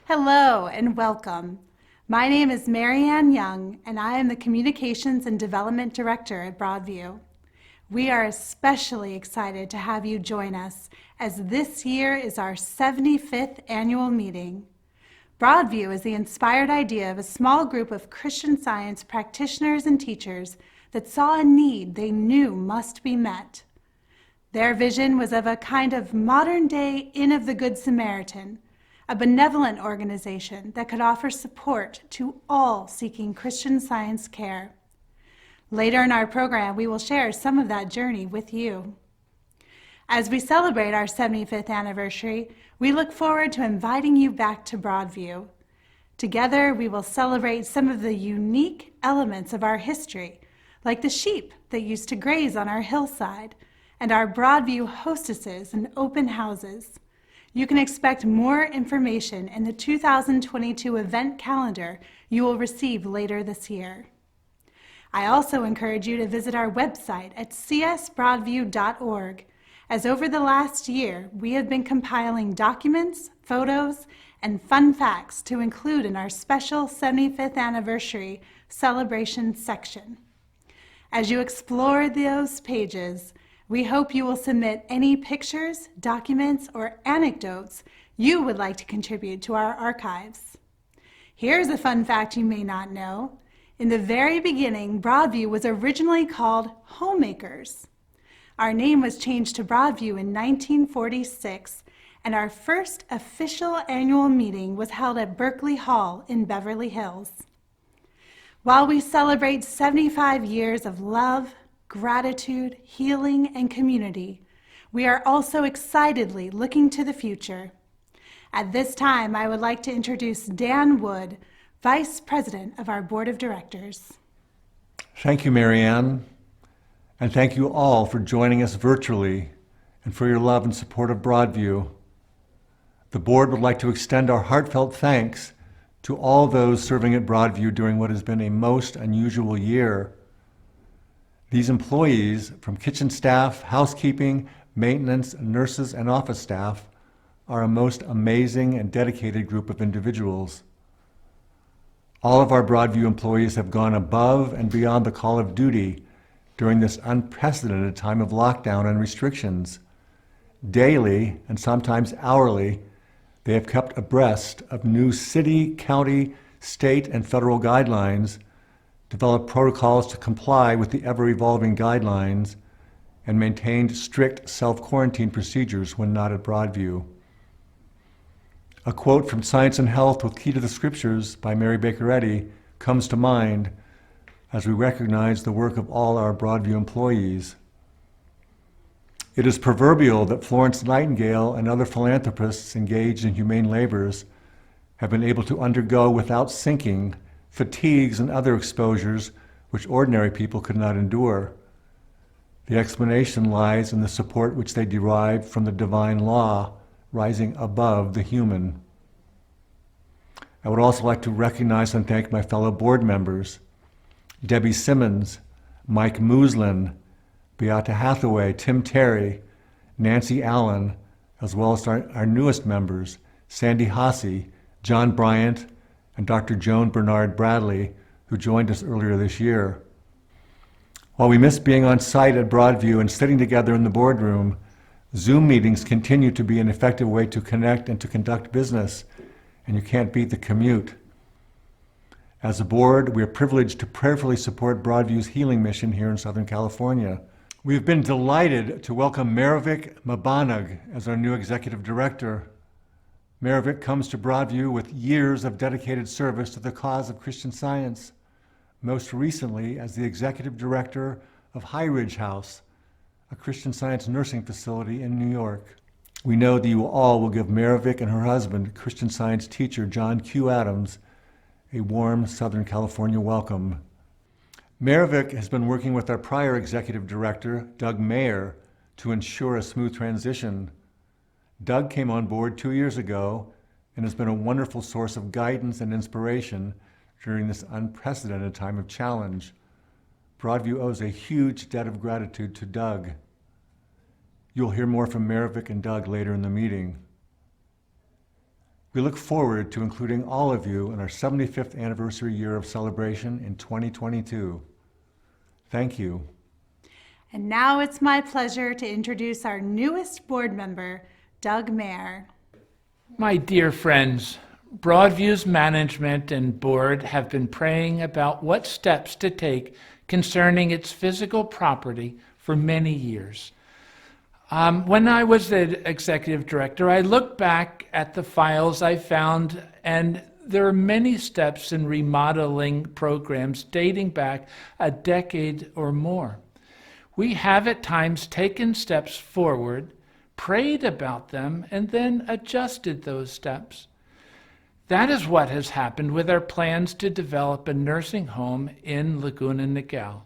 Hello and welcome. My name is Marianne Young, and I am the Communications and Development Director at Broadview. We are especially excited to have you join us, as this year is our 75th annual meeting. Broadview is the inspired idea of a small group of Christian Science practitioners and teachers that saw a need they knew must be met. Their vision was of a kind of modern-day Inn of the Good Samaritan, a benevolent organization that could offer support to all seeking Christian Science care. Later in our program, we will share some of that journey with you. As we celebrate our 75th anniversary, we look forward to inviting you back to Broadview. Together, we will celebrate some of the unique elements of our history, like the sheep that used to graze on our hillside, and our Broadview hostesses and open houses. You can expect more information in the 2022 event calendar you will receive later this year. I also encourage you to visit our website at csbroadview.org, as over the last year we have been compiling documents, photos, and fun facts to include in our special 75th anniversary celebration section. As you explore those pages, we hope you will submit any pictures, documents, or anecdotes you would like to contribute to our archives. Here's a fun fact you may not know. In the very beginning, Broadview was originally called Homemakers. Our name was changed to Broadview in 1946, and our first official annual meeting was held at Berkeley Hall in Beverly Hills. While we celebrate 75 years of love, gratitude, healing, and community, we are also excitedly looking to the future. At this time, I would like to introduce Dan Wood, Vice President of our Board of Directors. Thank you, Marianne, and thank you all for joining us virtually and for your love and support of Broadview. The board would like to extend our heartfelt thanks to all those serving at Broadview during what has been a most unusual year. These employees, from kitchen staff, housekeeping, maintenance, nurses, and office staff, are a most amazing and dedicated group of individuals. All of our Broadview employees have gone above and beyond the call of duty during this unprecedented time of lockdown and restrictions. Daily, and sometimes hourly, they have kept abreast of new city, county, state, and federal guidelines, developed protocols to comply with the ever-evolving guidelines, and maintained strict self-quarantine procedures when not at Broadview. A quote from Science and Health with Key to the Scriptures by Mary Baker Eddy comes to mind as we recognize the work of all our Broadview employees. It is proverbial that Florence Nightingale and other philanthropists engaged in humane labors have been able to undergo without sinking fatigues and other exposures which ordinary people could not endure. The explanation lies in the support which they derive from the divine law rising above the human. I would also like to recognize and thank my fellow board members, Debbie Simmons, Mike Muslin, Beata Hathaway, Tim Terry, Nancy Allen, as well as our newest members, Sandy Hasse, John Bryant, and Dr. Joan Bernard Bradley, who joined us earlier this year. While we miss being on site at Broadview and sitting together in the boardroom, Zoom meetings continue to be an effective way to connect and to conduct business, and you can't beat the commute. As a board, we are privileged to prayerfully support Broadview's healing mission here in Southern California. We've been delighted to welcome Maravik Mabanag as our new executive director. Maravik comes to Broadview with years of dedicated service to the cause of Christian Science, most recently as the executive director of High Ridge House, a Christian Science nursing facility in New York. We know that you all will give Maravik and her husband, Christian Science teacher John Q. Adams, a warm Southern California welcome. Maravik has been working with our prior executive director, Doug Mayer, to ensure a smooth transition. Doug came on board 2 years ago and has been a wonderful source of guidance and inspiration during this unprecedented time of challenge. Broadview owes a huge debt of gratitude to Doug. You'll hear more from Maravik and Doug later in the meeting. We look forward to including all of you in our 75th anniversary year of celebration in 2022. Thank you. And now it's my pleasure to introduce our newest board member, Doug Mayer. My dear friends, Broadview's management and board have been praying about what steps to take concerning its physical property for many years. When I was the executive director, I looked back at the files I found, and there are many steps in remodeling programs dating back a decade or more. We have at times taken steps forward, prayed about them, and then adjusted those steps. That is what has happened with our plans to develop a nursing home in Laguna Niguel.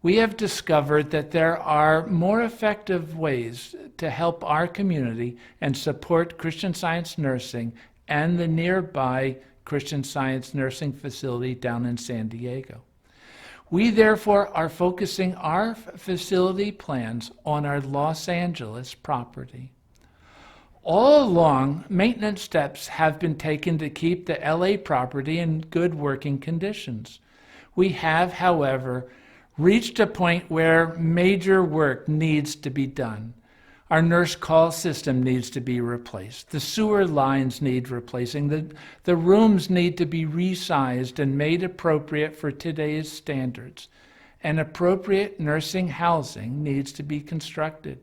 We have discovered that there are more effective ways to help our community and support Christian Science nursing and the nearby Christian Science nursing facility down in San Diego. We therefore are focusing our facility plans on our Los Angeles property. All along, maintenance steps have been taken to keep the LA property in good working conditions. We have, however, reached a point where major work needs to be done. Our nurse call system needs to be replaced. The sewer lines need replacing. The rooms need to be resized and made appropriate for today's standards. And appropriate nursing housing needs to be constructed.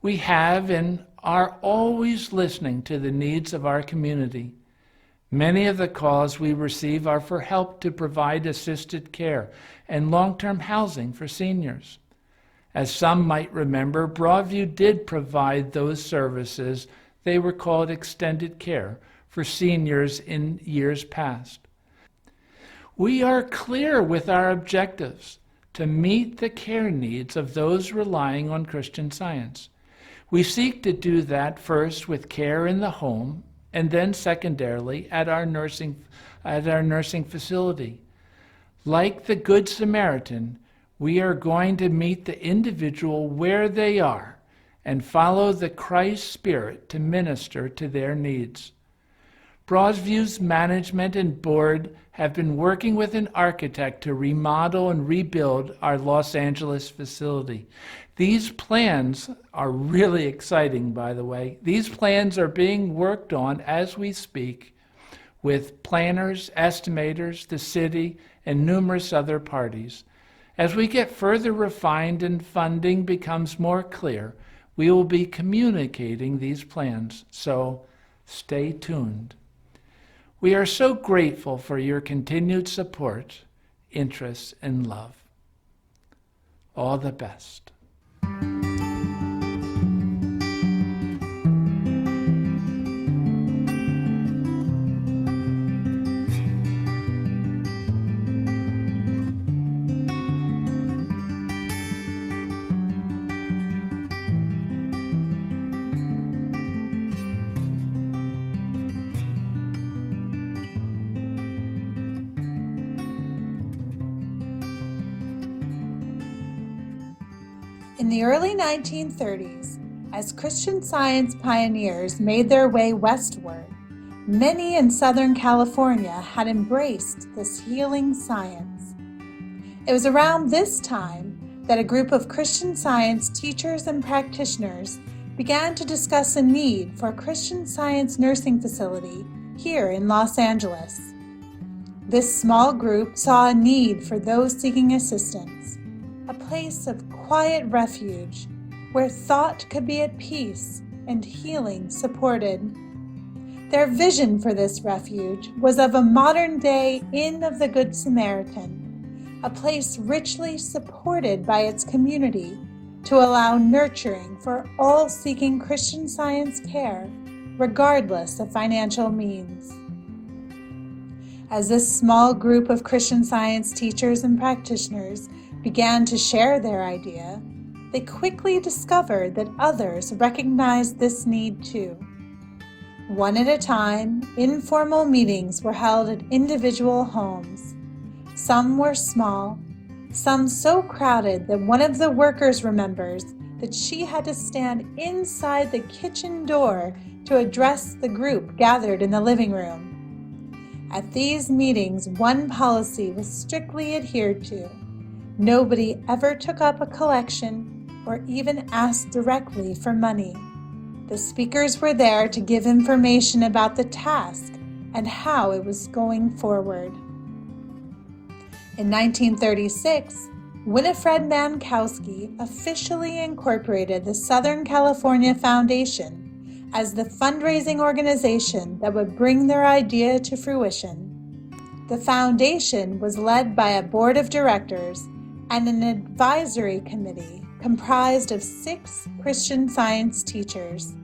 We have and are always listening to the needs of our community. Many of the calls we receive are for help to provide assisted care and long-term housing for seniors. As some might remember, Broadview did provide those services. They were called extended care for seniors in years past. We are clear with our objectives to meet the care needs of those relying on Christian Science. We seek to do that first with care in the home, and then secondarily at our nursing facility. Like the Good Samaritan, we are going to meet the individual where they are and follow the Christ Spirit to minister to their needs. Broadview's management and board have been working with an architect to remodel and rebuild our Los Angeles facility. These plans are really exciting, by the way. These plans are being worked on as we speak with planners, estimators, the city, and numerous other parties. As we get further refined and funding becomes more clear, we will be communicating these plans, so stay tuned. We are so grateful for your continued support, interest, and love. All the best. In the early 1930s, as Christian Science pioneers made their way westward, many in Southern California had embraced this healing science. It was around this time that a group of Christian Science teachers and practitioners began to discuss a need for a Christian Science nursing facility here in Los Angeles. This small group saw a need for those seeking assistance, a place of quiet refuge where thought could be at peace and healing supported. Their vision for this refuge was of a modern-day Inn of the Good Samaritan, a place richly supported by its community to allow nurturing for all seeking Christian Science care, regardless of financial means. As this small group of Christian Science teachers and practitioners began to share their idea, they quickly discovered that others recognized this need too. One at a time, informal meetings were held at individual homes. Some were small, some so crowded that one of the workers remembers that she had to stand inside the kitchen door to address the group gathered in the living room. At these meetings, one policy was strictly adhered to. Nobody ever took up a collection or even asked directly for money. The speakers were there to give information about the task and how it was going forward. In 1936, Winifred Mankowski officially incorporated the Southern California Foundation as the fundraising organization that would bring their idea to fruition. The foundation was led by a board of directors and an advisory committee comprised of 6 Christian Science teachers.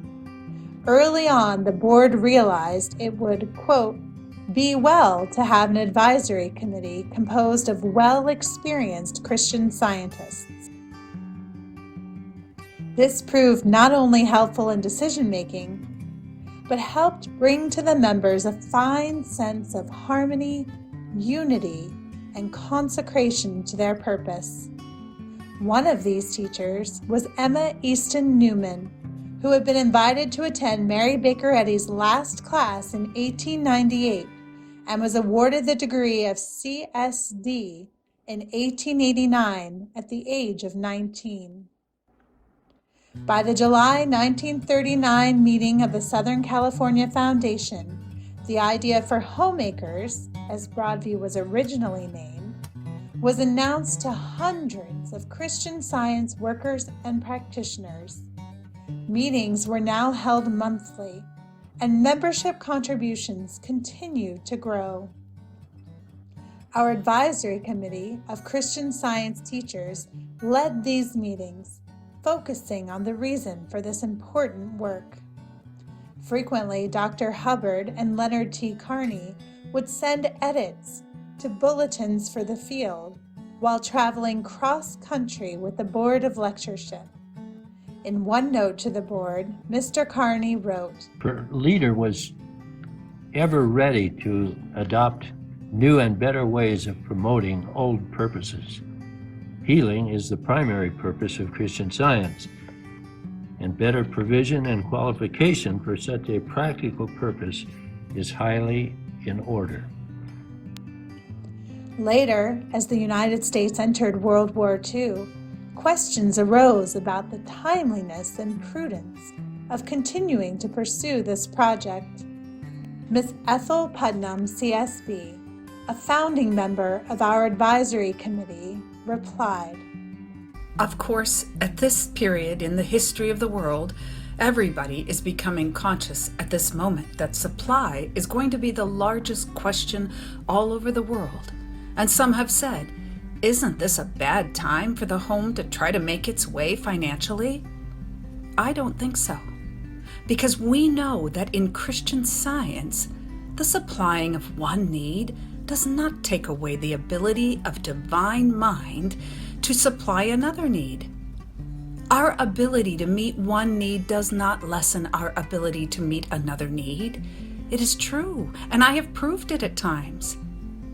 Early on, the board realized it would, quote, be well to have an advisory committee composed of well-experienced Christian scientists. This proved not only helpful in decision-making, but helped bring to the members a fine sense of harmony, unity, and consecration to their purpose. One of these teachers was Emma Easton Newman, who had been invited to attend Mary Baker Eddy's last class in 1898 and was awarded the degree of CSD in 1889 at the age of 19. By the July 1939 meeting of the Southern California Foundation, the idea for Homemakers, as Broadview was originally named, was announced to hundreds of Christian Science workers and practitioners. Meetings were now held monthly, and membership contributions continued to grow. Our advisory committee of Christian Science teachers led these meetings, focusing on the reason for this important work. Frequently, Dr. Hubbard and Leonard T. Carney would send edits to bulletins for the field while traveling cross-country with the Board of Lectureship. In one note to the board, Mr. Carney wrote, "Her leader was ever ready to adopt new and better ways of promoting old purposes. Healing is the primary purpose of Christian Science, and better provision and qualification for such a practical purpose is highly in order." Later, as the United States entered World War II, questions arose about the timeliness and prudence of continuing to pursue this project. Miss Ethel Putnam, CSB, a founding member of our advisory committee, replied, Of course, at this period in the history of the world, everybody is becoming conscious at this moment that supply is going to be the largest question all over the world. And some have said, isn't this a bad time for the home to try to make its way financially? I don't think so, because we know that in Christian Science, the supplying of one need does not take away the ability of divine mind to supply another need. Our ability to meet one need does not lessen our ability to meet another need. It is true, and I have proved it at times.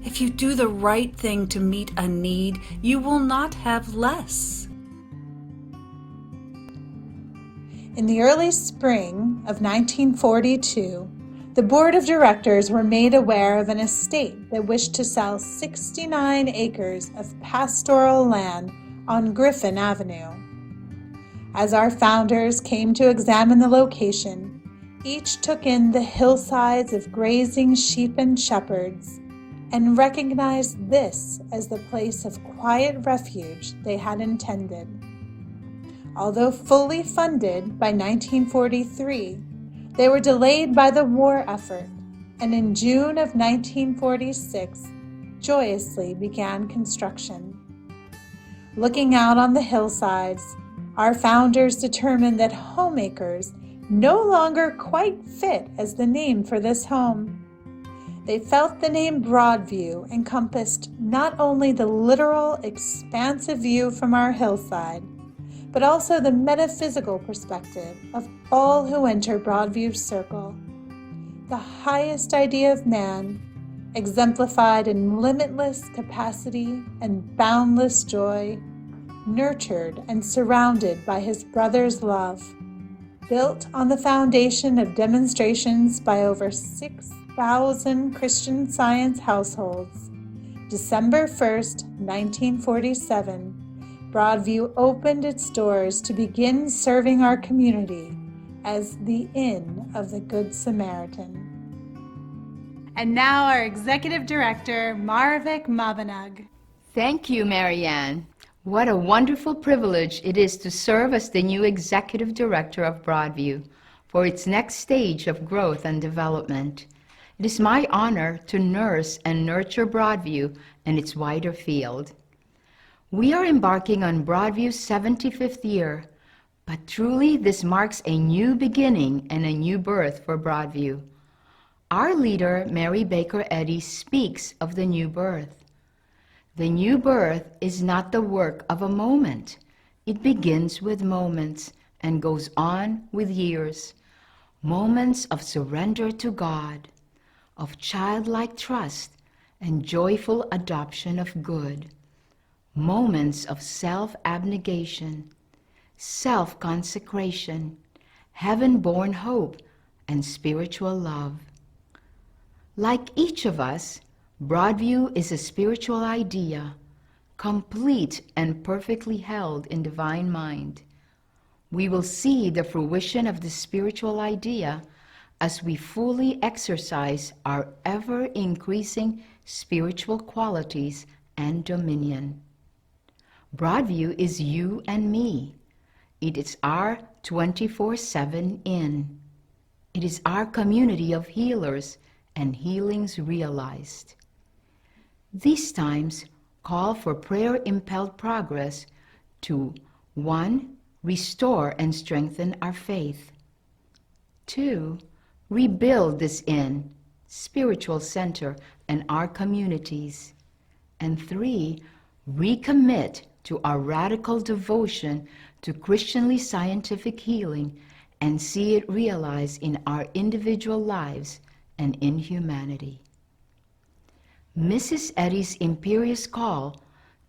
If you do the right thing to meet a need, you will not have less. In the early spring of 1942, the board of directors were made aware of an estate that wished to sell 69 acres of pastoral land on Griffin Avenue. As our founders came to examine the location, each took in the hillsides of grazing sheep and shepherds and recognized this as the place of quiet refuge they had intended. Although fully funded by 1943, they were delayed by the war effort, and in June of 1946, joyously began construction. Looking out on the hillsides, our founders determined that Homemakers no longer quite fit as the name for this home. They felt the name Broadview encompassed not only the literal, expansive view from our hillside, but also the metaphysical perspective of all who enter Broadview's circle. The highest idea of man, exemplified in limitless capacity and boundless joy, nurtured and surrounded by his brother's love. Built on the foundation of demonstrations by over 6,000 Christian Science households, December 1st, 1947, Broadview opened its doors to begin serving our community as the Inn of the Good Samaritan. And now our Executive Director, Maravik Mabanag. Thank you, Marianne. What a wonderful privilege it is to serve as the new Executive Director of Broadview for its next stage of growth and development. It is my honor to nurse and nurture Broadview and its wider field. We are embarking on Broadview's 75th year, but truly this marks a new beginning and a new birth for Broadview. Our leader, Mary Baker Eddy, speaks of the new birth. The new birth is not the work of a moment. It begins with moments and goes on with years. Moments of surrender to God, of childlike trust and joyful adoption of good. Moments of self-abnegation, self-consecration, heaven-born hope, and spiritual love. Like each of us, Broadview is a spiritual idea, complete and perfectly held in divine mind. We will see the fruition of this spiritual idea as we fully exercise our ever-increasing spiritual qualities and dominion. Broadview is you and me. It is our 24/7 inn. It is our community of healers and healings realized. These times call for prayer-impelled progress to 1. Restore and strengthen our faith. 2. Rebuild this inn, spiritual center, and our communities. And 3. Recommit to our radical devotion to Christianly scientific healing and see it realized in our individual lives and in humanity. Mrs. Eddy's imperious call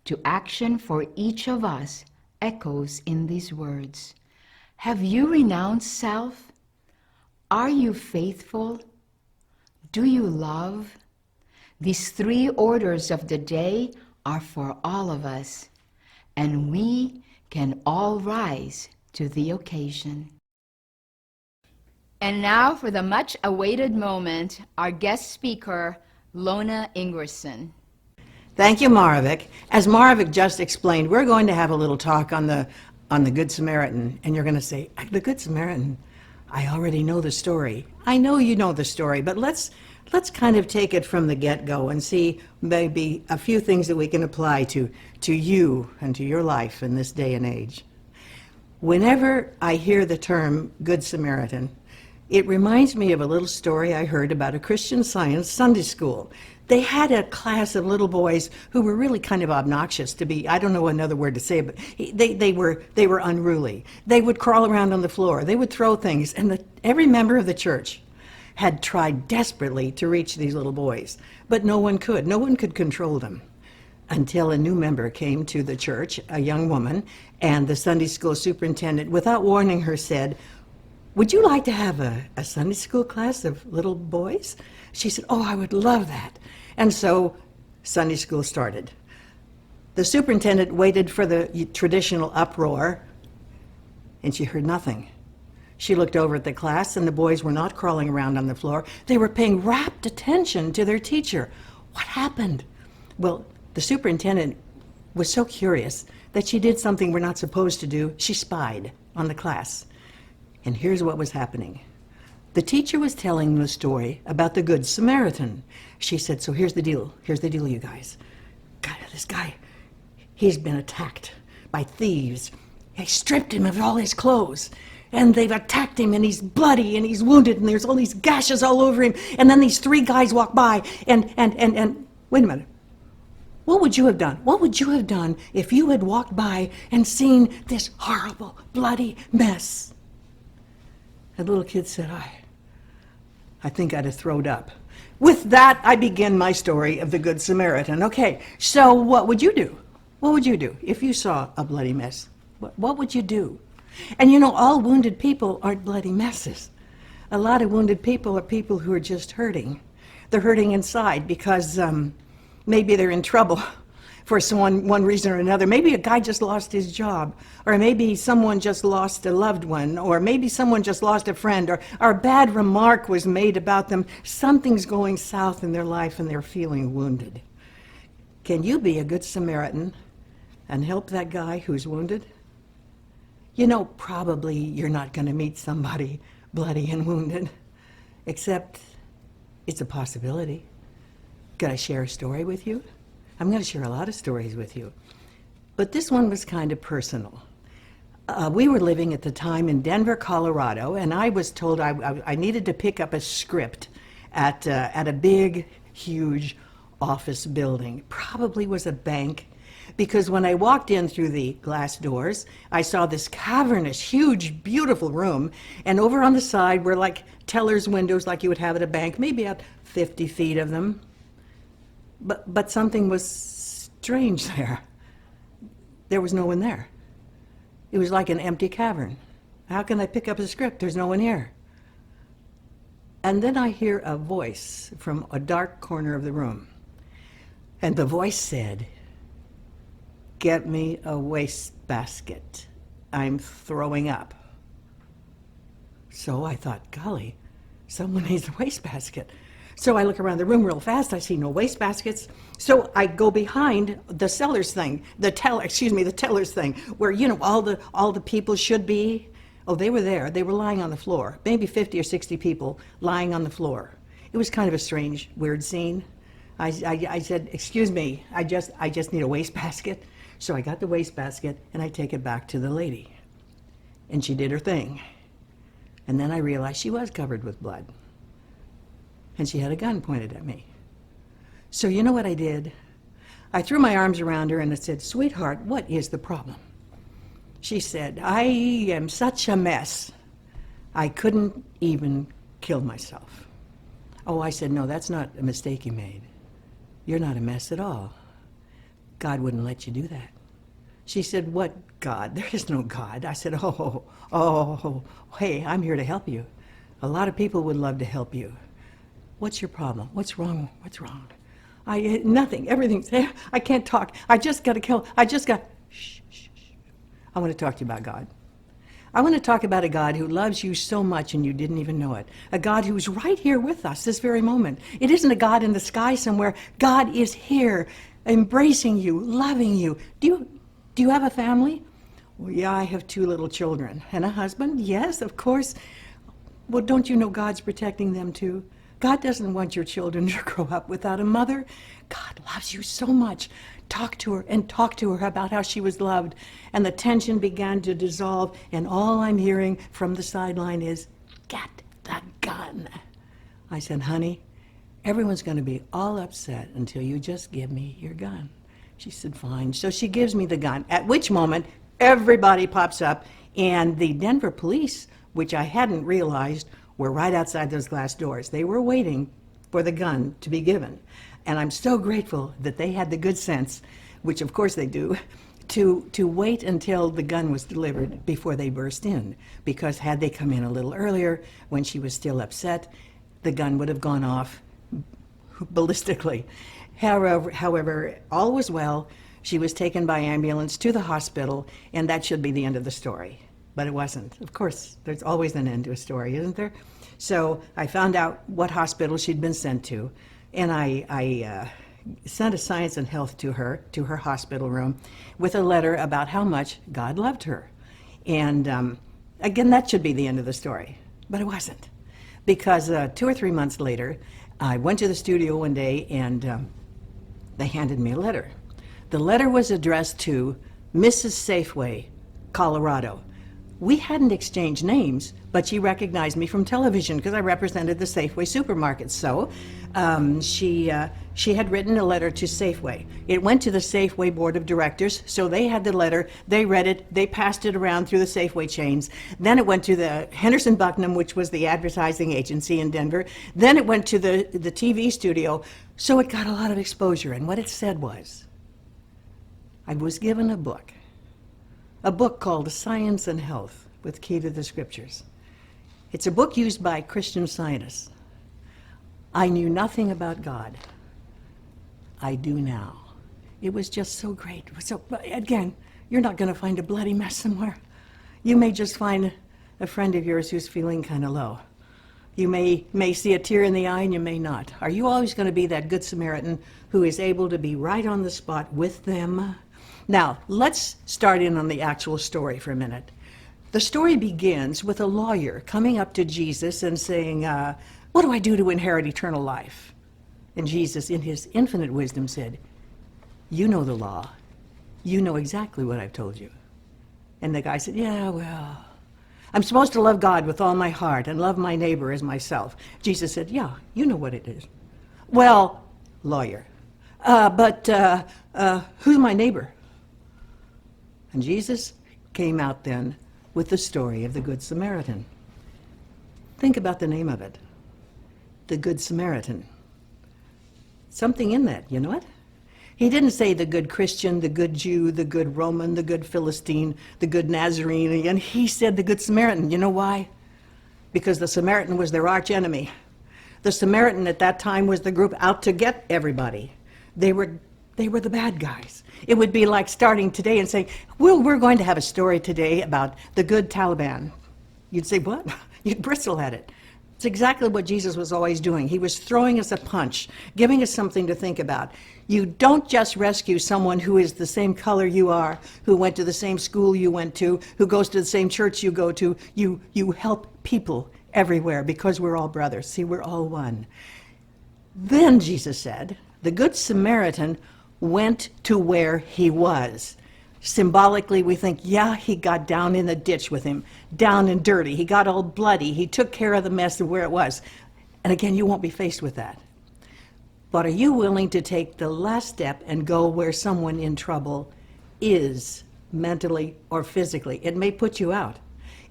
to action for each of us echoes in these words. Have you renounced self? Are you faithful? Do you love? These 3 orders of the day are for all of us, and we can all rise to the occasion. And now for the much-awaited moment, our guest speaker, Lona Ingerson. Thank you, Maravik. As Maravik just explained, we're going to have a little talk on the Good Samaritan, and you're going to say, the Good Samaritan, I already know the story. I know you know the story, but let's kind of take it from the get-go and see maybe a few things that we can apply to you and to your life in this day and age. Whenever I hear the term Good Samaritan, it reminds me of a little story I heard about a Christian Science Sunday school. They had a class of little boys who were really kind of obnoxious to be, I don't know another word to say, but they were unruly. They would crawl around on the floor. They would throw things. And every member of the church had tried desperately to reach these little boys, but no one could. No one could control them until a new member came to the church, a young woman, and the Sunday school superintendent, without warning her, said, would you like to have a Sunday school class of little boys? She said, oh, I would love that. And so Sunday school started. The superintendent waited for the traditional uproar, and she heard nothing. She looked over at the class, and the boys were not crawling around on the floor. They were paying rapt attention to their teacher. What happened? Well, the superintendent was so curious that she did something we're not supposed to do. She spied on the class. And here's what was happening. The teacher was telling them a story about the Good Samaritan. She said, so here's the deal. Here's the deal, you guys. God, this guy, he's been attacked by thieves. They stripped him of all his clothes. And they've attacked him, and he's bloody, and he's wounded, and there's all these gashes all over him. And then these 3 guys walk by, and wait a minute. What would you have done? What would you have done if you had walked by and seen this horrible, bloody mess? The little kid said, I think I'd have throwed up. With that, I begin my story of the Good Samaritan. Okay, so what would you do? What would you do if you saw a bloody mess? What would you do? And you know, all wounded people aren't bloody messes. A lot of wounded people are people who are just hurting. They're hurting inside because maybe they're in trouble for one reason or another. Maybe a guy just lost his job, or maybe someone just lost a loved one, or maybe someone just lost a friend, or a bad remark was made about them. Something's going south in their life and they're feeling wounded. Can you be a good Samaritan and help that guy who's wounded? You know, probably you're not going to meet somebody bloody and wounded, except it's a possibility. Could I share a story with you? I'm going to share a lot of stories with you, but this one was kind of personal. We were living at the time in Denver, Colorado, and I was told I needed to pick up a script at a big, huge office building. Probably was a bank, because when I walked in through the glass doors, I saw this cavernous, huge, beautiful room, and over on the side were like teller's windows like you would have at a bank, maybe about 50 feet of them. But something was strange there. There was no one there. It was like an empty cavern. How can I pick up a script? There's no one here. And then I hear a voice from a dark corner of the room. And the voice said, "Get me a wastebasket. I'm throwing up." So I thought, golly, someone needs a wastebasket. So I look around the room real fast. I see no wastebaskets. So I go behind the seller's thing, the teller's thing, where, you know, all the people should be. Oh, they were there. They were lying on the floor. Maybe 50 or 60 people lying on the floor. It was kind of a strange, weird scene. I said, "Excuse me, I just need a wastebasket." So I got the wastebasket and I take it back to the lady. And she did her thing. And then I realized she was covered with blood. And she had a gun pointed at me. So you know what I did? I threw my arms around her and I said, "Sweetheart, what is the problem?" She said, "I am such a mess. I couldn't even kill myself." Oh, I said, "No, that's not a mistake you made. You're not a mess at all. God wouldn't let you do that." She said, "What God? There is no God." I said, hey, I'm here to help you. A lot of people would love to help you. What's your problem? What's wrong? What's wrong? Nothing. Everything's there. I can't talk. I just got to kill. Shh. I want to talk to you about God. I want to talk about a God who loves you so much and you didn't even know it. A God who's right here with us this very moment. It isn't a God in the sky somewhere. God is here, embracing you, loving you. Do you have a family? Well, yeah, I have 2 little children. And a husband? Yes, of course. Well, don't you know God's protecting them too? God doesn't want your children to grow up without a mother. God loves you so much. Talk to her about how she was loved. And the tension began to dissolve, and all I'm hearing from the sideline is, "Get the gun." I said, "Honey, everyone's going to be all upset until you just give me your gun." She said, "Fine." So she gives me the gun, at which moment everybody pops up, and the Denver police, which I hadn't realized, were right outside those glass doors. They were waiting for the gun to be given. And I'm so grateful that they had the good sense, which of course they do, to wait until the gun was delivered before they burst in. Because had they come in a little earlier, when she was still upset, the gun would have gone off ballistically. However, all was well. She was taken by ambulance to the hospital, and that should be the end of the story. But it wasn't. Of course, there's always an end to a story, isn't there? So I found out what hospital she'd been sent to, and I sent a science and health to her hospital room, with a letter about how much God loved her. And again, that should be the end of the story, but it wasn't. Because 2 or 3 months later, I went to the studio one day, and they handed me a letter. The letter was addressed to Mrs. Safeway, Colorado. We hadn't exchanged names, but she recognized me from television because I represented the Safeway supermarket. So she had written a letter to Safeway. It went to the Safeway board of directors, so they had the letter, they read it, they passed it around through the Safeway chains. Then it went to the Henderson Bucknam, which was the advertising agency in Denver. Then it went to the TV studio, so it got a lot of exposure. And what it said was, I was given a book called Science and Health. with Key to the Scriptures. It's a book used by Christian Scientists. I knew nothing about God. I do now. It was just so great. So, again, you're not going to find a bloody mess somewhere. You may just find a friend of yours who's feeling kind of low. You may see a tear in the eye and you may not. Are you always going to be that Good Samaritan who is able to be right on the spot with them? Now, let's start in on the actual story for a minute. The story begins with a lawyer coming up to Jesus and saying, what do I do to inherit eternal life? And Jesus, in his infinite wisdom, said, you know the law. You know exactly what I've told you. And the guy said, yeah, well, I'm supposed to love God with all my heart and love my neighbor as myself. Jesus said, yeah, you know what it is. Well, lawyer, but who's my neighbor? And Jesus came out then with the story of the Good Samaritan. Think about the name of it. The Good Samaritan. Something in that, you know what? He didn't say the good Christian, the good Jew, the good Roman, the good Philistine, the good Nazarene, and he said the Good Samaritan. You know why? Because the Samaritan was their arch enemy. The Samaritan at that time was the group out to get everybody. They were the bad guys. It would be like starting today and saying, well, we're going to have a story today about the good Taliban. You'd say, what? You'd bristle at it. It's exactly what Jesus was always doing. He was throwing us a punch, giving us something to think about. You don't just rescue someone who is the same color you are, who went to the same school you went to, who goes to the same church you go to. You help people everywhere because we're all brothers. See, we're all one. Then Jesus said, the Good Samaritan went to where he was. Symbolically, we think, yeah, he got down in the ditch with him, down and dirty. He got all bloody. He took care of the mess of where it was. And again, you won't be faced with that. But are you willing to take the last step and go where someone in trouble is, mentally or physically? It may put you out.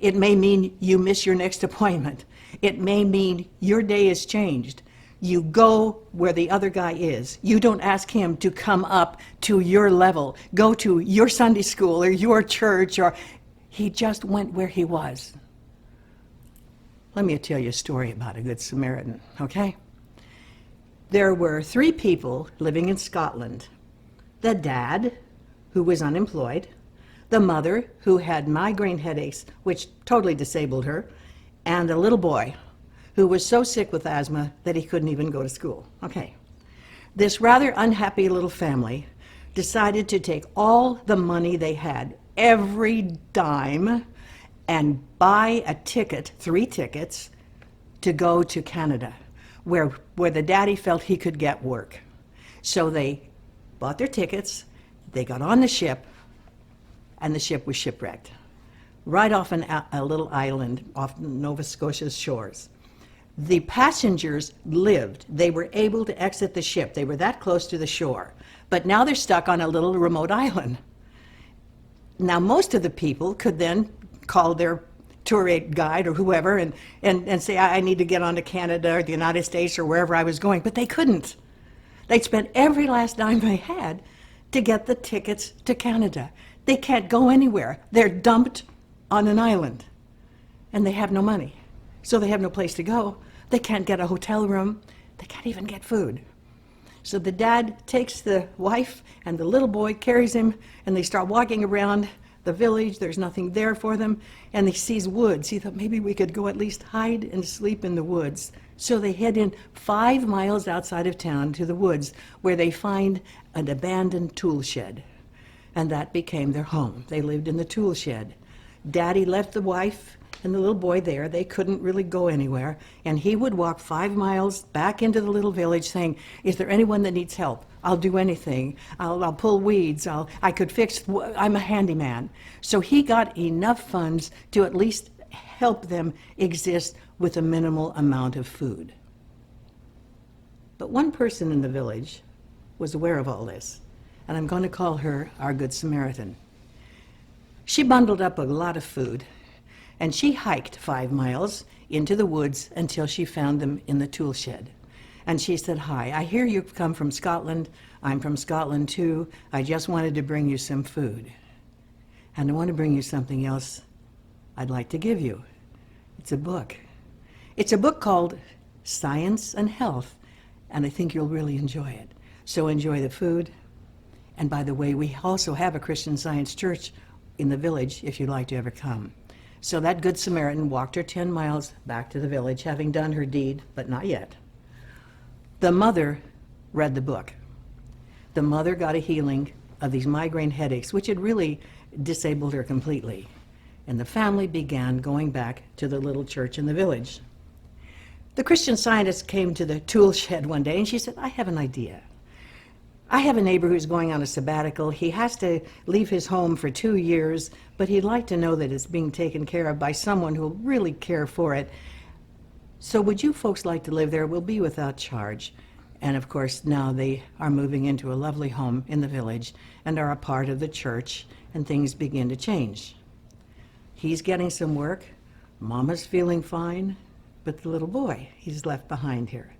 It may mean you miss your next appointment. It may mean your day is changed. You go where the other guy is. You don't ask him to come up to your level, go to your Sunday school or your church, or he just went where he was. Let me tell you a story about a Good Samaritan, okay? There were 3 people living in Scotland. The dad, who was unemployed, the mother, who had migraine headaches, which totally disabled her, and a little boy, who was so sick with asthma that he couldn't even go to school. Okay. This rather unhappy little family decided to take all the money they had, every dime, and buy a ticket, 3 tickets, to go to Canada, where the daddy felt he could get work. So they bought their tickets, they got on the ship, and the ship was shipwrecked, right off a little island off Nova Scotia's shores. The passengers lived. They were able to exit the ship. They were that close to the shore. But now they're stuck on a little remote island. Now, most of the people could then call their tour guide or whoever and say, I need to get on to Canada or the United States or wherever I was going. But they couldn't. They'd spent every last dime they had to get the tickets to Canada. They can't go anywhere. They're dumped on an island. And they have no money. So they have no place to go. They can't get a hotel room. They can't even get food. So the dad takes the wife and the little boy, carries him, and they start walking around the village. There's nothing there for them. And he sees woods. He thought maybe we could go at least hide and sleep in the woods. So they head in 5 miles outside of town to the woods, where they find an abandoned tool shed. And that became their home. They lived in the tool shed. Daddy left the wife and the little boy there. They couldn't really go anywhere. And he would walk 5 miles back into the little village saying, is there anyone that needs help? I'll do anything. I'll pull weeds. I could fix, I'm a handyman. So he got enough funds to at least help them exist with a minimal amount of food. But one person in the village was aware of all this, and I'm going to call her our Good Samaritan. She bundled up a lot of food, and she hiked 5 miles into the woods until she found them in the tool shed. And she said, hi, I hear you've come from Scotland. I'm from Scotland too. I just wanted to bring you some food. And I want to bring you something else I'd like to give you. It's a book. It's a book called Science and Health, and I think you'll really enjoy it. So enjoy the food. And by the way, we also have a Christian Science church in the village if you'd like to ever come. So that Good Samaritan walked her 10 miles back to the village, having done her deed, but not yet. The mother read the book. The mother got a healing of these migraine headaches, which had really disabled her completely. And the family began going back to the little church in the village. The Christian Scientist came to the tool shed one day and she said, I have an idea. I have a neighbor who's going on a sabbatical. He has to leave his home for 2 years, but he'd like to know that it's being taken care of by someone who'll really care for it. So would you folks like to live there? We'll be without charge. And of course, now they are moving into a lovely home in the village and are a part of the church, and things begin to change. He's getting some work. Mama's feeling fine, but the little boy, he's left behind here.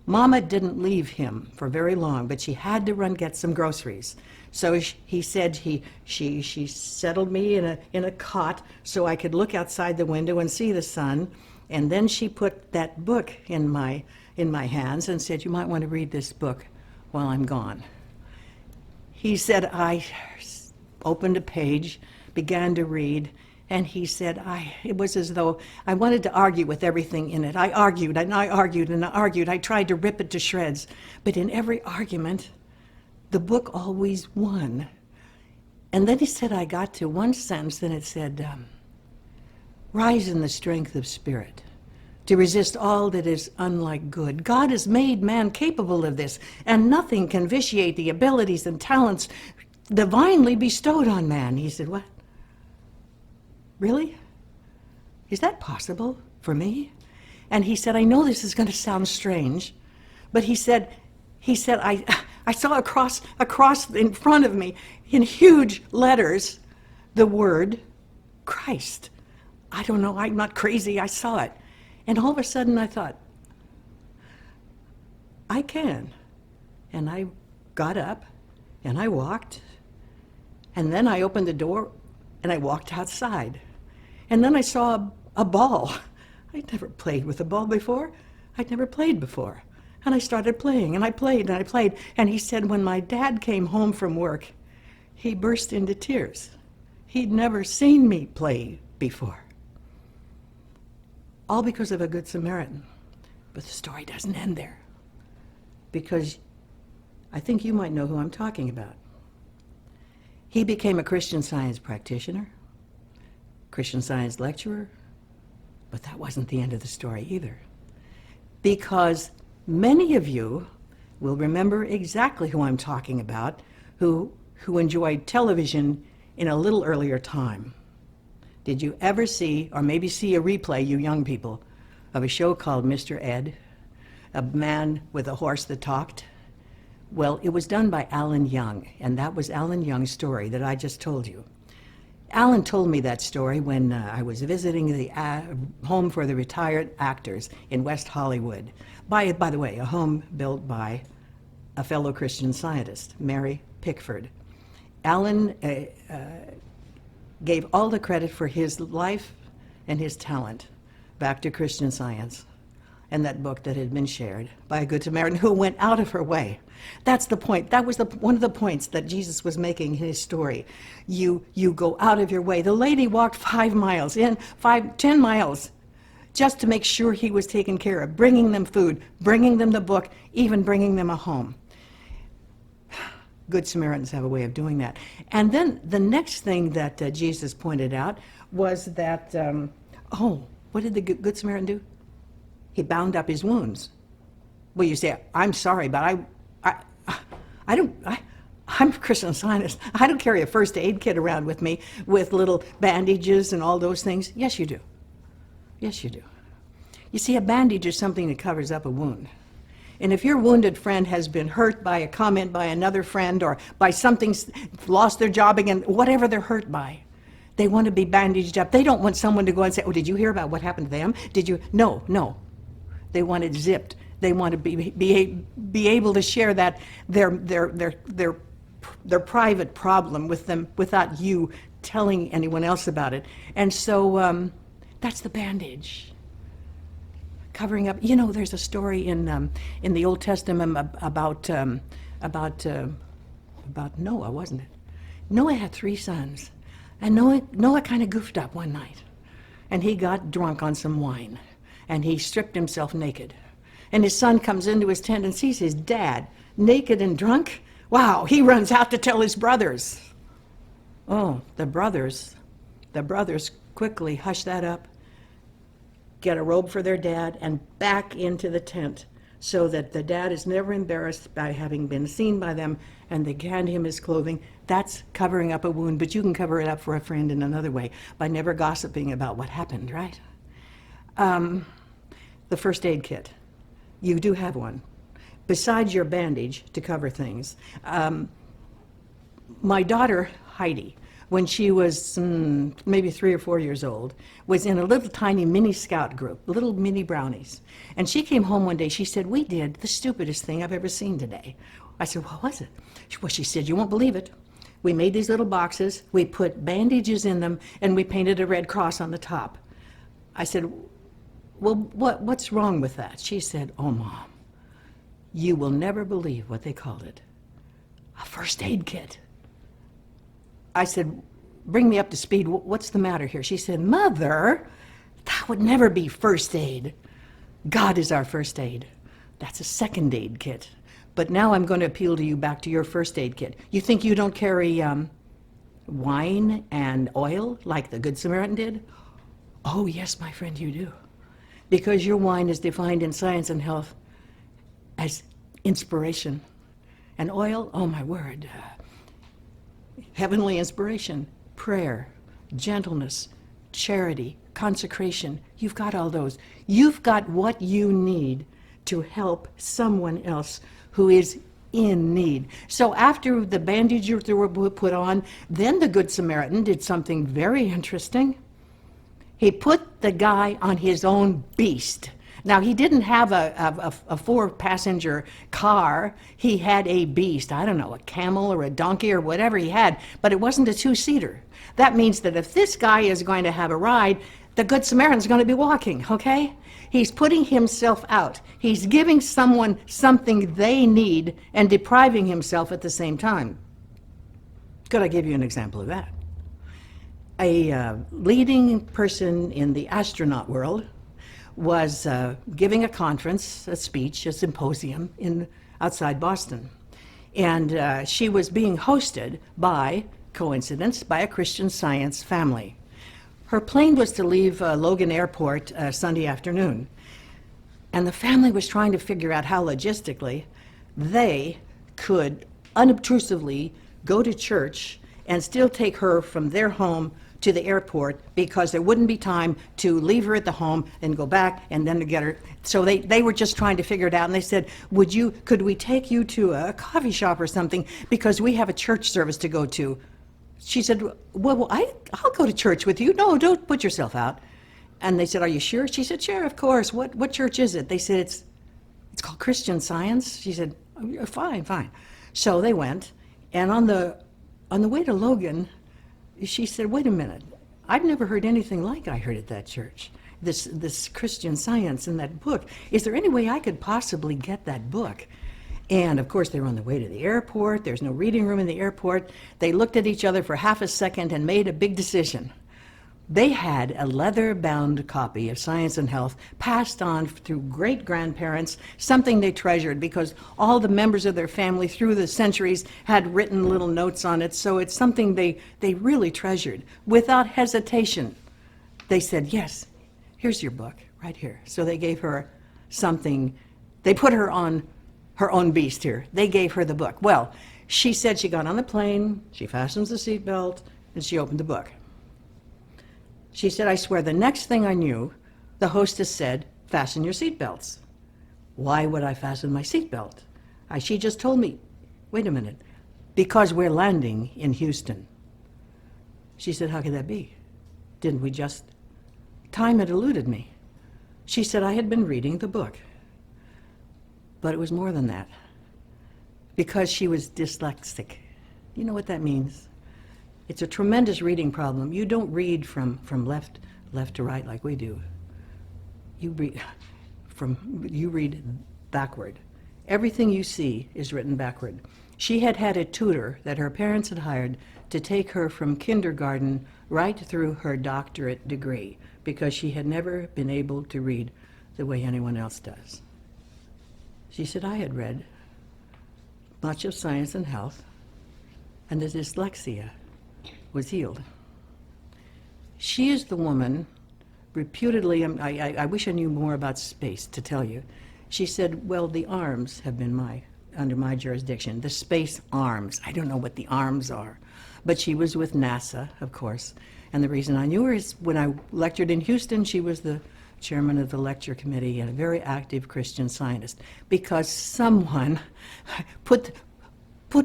Mama didn't leave him for very long, but she had to run get some groceries. So he said she settled me in a cot so I could look outside the window and see the sun. And then she put that book in my hands and said, you might want to read this book while I'm gone. He said, I opened a page, began to read, and he said, it was as though I wanted to argue with everything in it. I argued and I argued and I argued. I tried to rip it to shreds. But in every argument, the book always won. And then he said, I got to one sentence and it said, rise in the strength of spirit, to resist all that is unlike good. God has made man capable of this, and nothing can vitiate the abilities and talents divinely bestowed on man. He said, what? Really? Is that possible for me? And he said, I know this is going to sound strange, but he said, I saw across in front of me in huge letters the word Christ. I don't know, I'm not crazy, I saw it. And all of a sudden I thought, I can. And I got up and I walked, and then I opened the door and I walked outside. And then I saw a ball. I'd never played with a ball before. I'd never played before. And I started playing, and I played, and I played. And he said when my dad came home from work, he burst into tears. He'd never seen me play before. All because of a Good Samaritan. But the story doesn't end there. Because I think you might know who I'm talking about. He became a Christian Science practitioner, Christian Science lecturer, but that wasn't the end of the story either. Because many of you will remember exactly who I'm talking about, who enjoyed television in a little earlier time. Did you ever see, or maybe see a replay, you young people, of a show called Mr. Ed, a man with a horse that talked? Well, it was done by Alan Young, and that was Alan Young's story that I just told you. Alan told me that story when I was visiting the home for the retired actors in West Hollywood. By the way, a home built by a fellow Christian Scientist, Mary Pickford. Alan gave all the credit for his life and his talent back to Christian Science and that book that had been shared by a Good Samaritan who went out of her way. That's the point. That was one of the points that Jesus was making in his story. You go out of your way. The lady walked 10 miles, just to make sure he was taken care of, bringing them food, bringing them the book, even bringing them a home. Good Samaritans have a way of doing that. And then the next thing that Jesus pointed out was that, what did the Good Samaritan do? He bound up his wounds. Well, you say, I'm sorry, but I'm a Christian Scientist. I don't carry a first aid kit around with me with little bandages and all those things. Yes, you do. Yes, you do. You see, a bandage is something that covers up a wound. And if your wounded friend has been hurt by a comment by another friend or by something, lost their job again, whatever they're hurt by, they want to be bandaged up. They don't want someone to go and say, oh, did you hear about what happened to them? Did you? No. They want it zipped. They want to be able to share that their their private problem with them without you telling anyone else about it. And so that's the bandage. Covering up. You know, there's a story in the Old Testament about Noah, wasn't it? Noah had 3 sons, and Noah kind of goofed up one night, and he got drunk on some wine, and he stripped himself naked. And his son comes into his tent and sees his dad naked and drunk. Wow, he runs out to tell his brothers. Oh, the brothers quickly hush that up, get a robe for their dad, and back into the tent so that the dad is never embarrassed by having been seen by them, and they hand him his clothing. That's covering up a wound, but you can cover it up for a friend in another way, by never gossiping about what happened, right? The first aid kit. You do have one. Besides your bandage to cover things. My daughter, Heidi, when she was maybe 3 or 4 years old, was in a little tiny mini scout group, little mini brownies. And she came home one day, she said, "We did the stupidest thing I've ever seen today." I said, "What was it?" Well, she said, "You won't believe it. We made these little boxes, we put bandages in them, and we painted a red cross on the top." I said, "Well, what's wrong with that?" She said, "Oh, Mom, you will never believe what they called it. A first aid kit." I said, "Bring me up to speed. What's the matter here?" She said, "Mother, that would never be first aid. God is our first aid. That's a second aid kit. But now I'm going to appeal to you back to your first aid kit. You think you don't carry wine and oil like the Good Samaritan did?" "Oh, yes, my friend, you do. Because your wine is defined in Science and Health as inspiration. And oil, oh my word, heavenly inspiration, prayer, gentleness, charity, consecration. You've got all those. You've got what you need to help someone else who is in need." So after the bandages were put on, then the Good Samaritan did something very interesting. He put the guy on his own beast. Now, he didn't have a 4-passenger car. He had a beast. I don't know, a camel or a donkey or whatever he had, but it wasn't a 2-seater. That means that if this guy is going to have a ride, the Good Samaritan's going to be walking, okay? He's putting himself out. He's giving someone something they need and depriving himself at the same time. Could I give you an example of that? A leading person in the astronaut world was giving a conference, a speech, a symposium outside Boston. And she was being hosted by, coincidence, by a Christian Science family. Her plane was to leave Logan Airport Sunday afternoon. And the family was trying to figure out how logistically they could unobtrusively go to church and still take her from their home to the airport, because there wouldn't be time to leave her at the home and go back and then to get her. So they were just trying to figure it out, and they said, could we take you to a coffee shop or something, because we have a church service to go to. She said, well, I'll go to church with you. No, don't put yourself out. And they said, "Are you sure?" She said, "Sure, of course. What church is it?" They said, it's called Christian Science. She said, "Oh, fine. So they went, and on the way to Logan, she said, "Wait a minute, I've never heard anything like I heard at that church. This Christian Science in that book. Is there any way I could possibly get that book?" And of course, they were on the way to the airport. There's no reading room in the airport. They looked at each other for half a second and made a big decision. They had a leather-bound copy of Science and Health passed on through great-grandparents, something they treasured because all the members of their family through the centuries had written little notes on it, so it's something they really treasured. Without hesitation, they said, "Yes, here's your book, right here." So they gave her something. They put her on her own beast here. They gave her the book. Well, she said she got on the plane, she fastens the seatbelt, and she opened the book. She said, "I swear the next thing I knew, the hostess said, 'Fasten your seatbelts.' Why would I fasten my seatbelt? She just told me, wait a minute, because we're landing in Houston." She said, "How could that be? Didn't we just..." Time had eluded me. She said, "I had been reading the book." But it was more than that. Because she was dyslexic. You know what that means? It's a tremendous reading problem. You don't read from left to right like we do. You read backward. Everything you see is written backward. She had had a tutor that her parents had hired to take her from kindergarten right through her doctorate degree because she had never been able to read the way anyone else does. She said, I had read much of Science and Health, and the dyslexia was healed. She is the woman, reputedly, I wish I knew more about space to tell you. She said, well, the arms have been under my jurisdiction, the space arms. I don't know what the arms are, but she was with NASA, of course. And the reason I knew her is when I lectured in Houston, she was the chairman of the lecture committee and a very active Christian Scientist, because someone put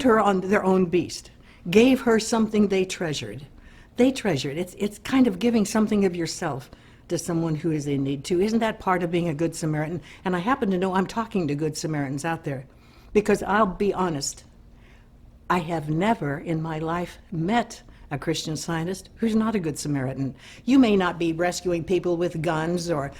her on their own beast, gave her something they treasured. They treasured. It's kind of giving something of yourself to someone who is in need too. Isn't that part of being a good Samaritan? And I happen to know I'm talking to good Samaritans out there, because I'll be honest, I have never in my life met a Christian Scientist who's not a good Samaritan. You may not be rescuing people with guns or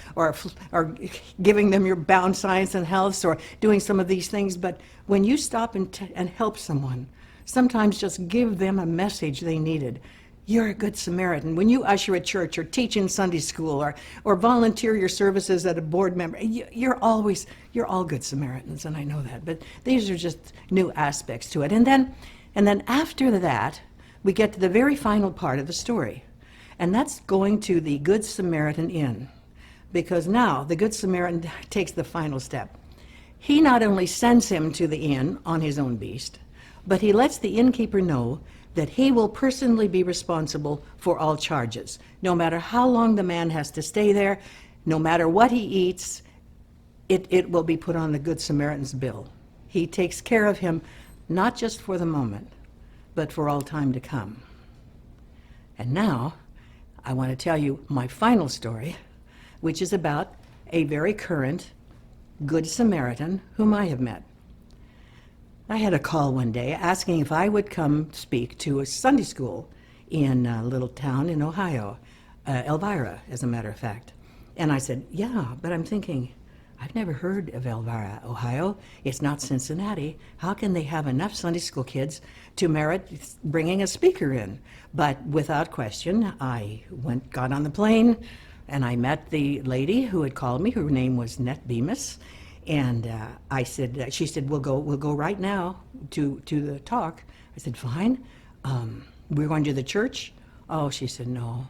giving them your bound Science and Health or doing some of these things, but when you stop and help someone, sometimes just give them a message they needed. You're a good Samaritan. When you usher a church or teach in Sunday school or volunteer your services at a board member, you're all good Samaritans, and I know that. But these are just new aspects to it. And then after that, we get to the very final part of the story, and that's going to the Good Samaritan Inn, because now the Good Samaritan takes the final step. He not only sends him to the inn on his own beast, but he lets the innkeeper know that he will personally be responsible for all charges. No matter how long the man has to stay there, no matter what he eats, it will be put on the Good Samaritan's bill. He takes care of him, not just for the moment, but for all time to come. And now, I want to tell you my final story, which is about a very current Good Samaritan whom I have met. I had a call one day asking if I would come speak to a Sunday school in a little town in Ohio, Elvira, as a matter of fact. And I said, yeah, but I'm thinking, I've never heard of Elvira, Ohio. It's not Cincinnati. How can they have enough Sunday school kids to merit bringing a speaker in? But without question, I got on the plane, and I met the lady who had called me. Her name was Net Bemis. And she said, we'll go right now to the talk. I said, fine. We're going to the church? Oh, she said, no.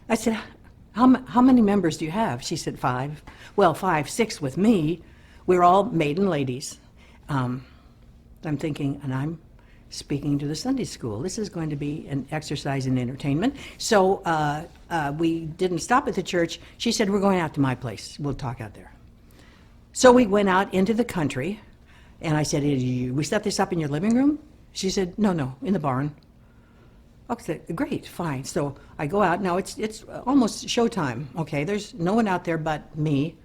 I said, how many members do you have? She said, 5. Well, 5, 6 with me. We're all maiden ladies. I'm thinking, and I'm speaking to the Sunday school. This is going to be an exercise in entertainment. So we didn't stop at the church. She said, we're going out to my place. We'll talk out there. So we went out into the country, and I said, we set this up in your living room? She said, no, in the barn. Okay, great, fine. So I go out. Now it's almost showtime, okay? There's no one out there but me,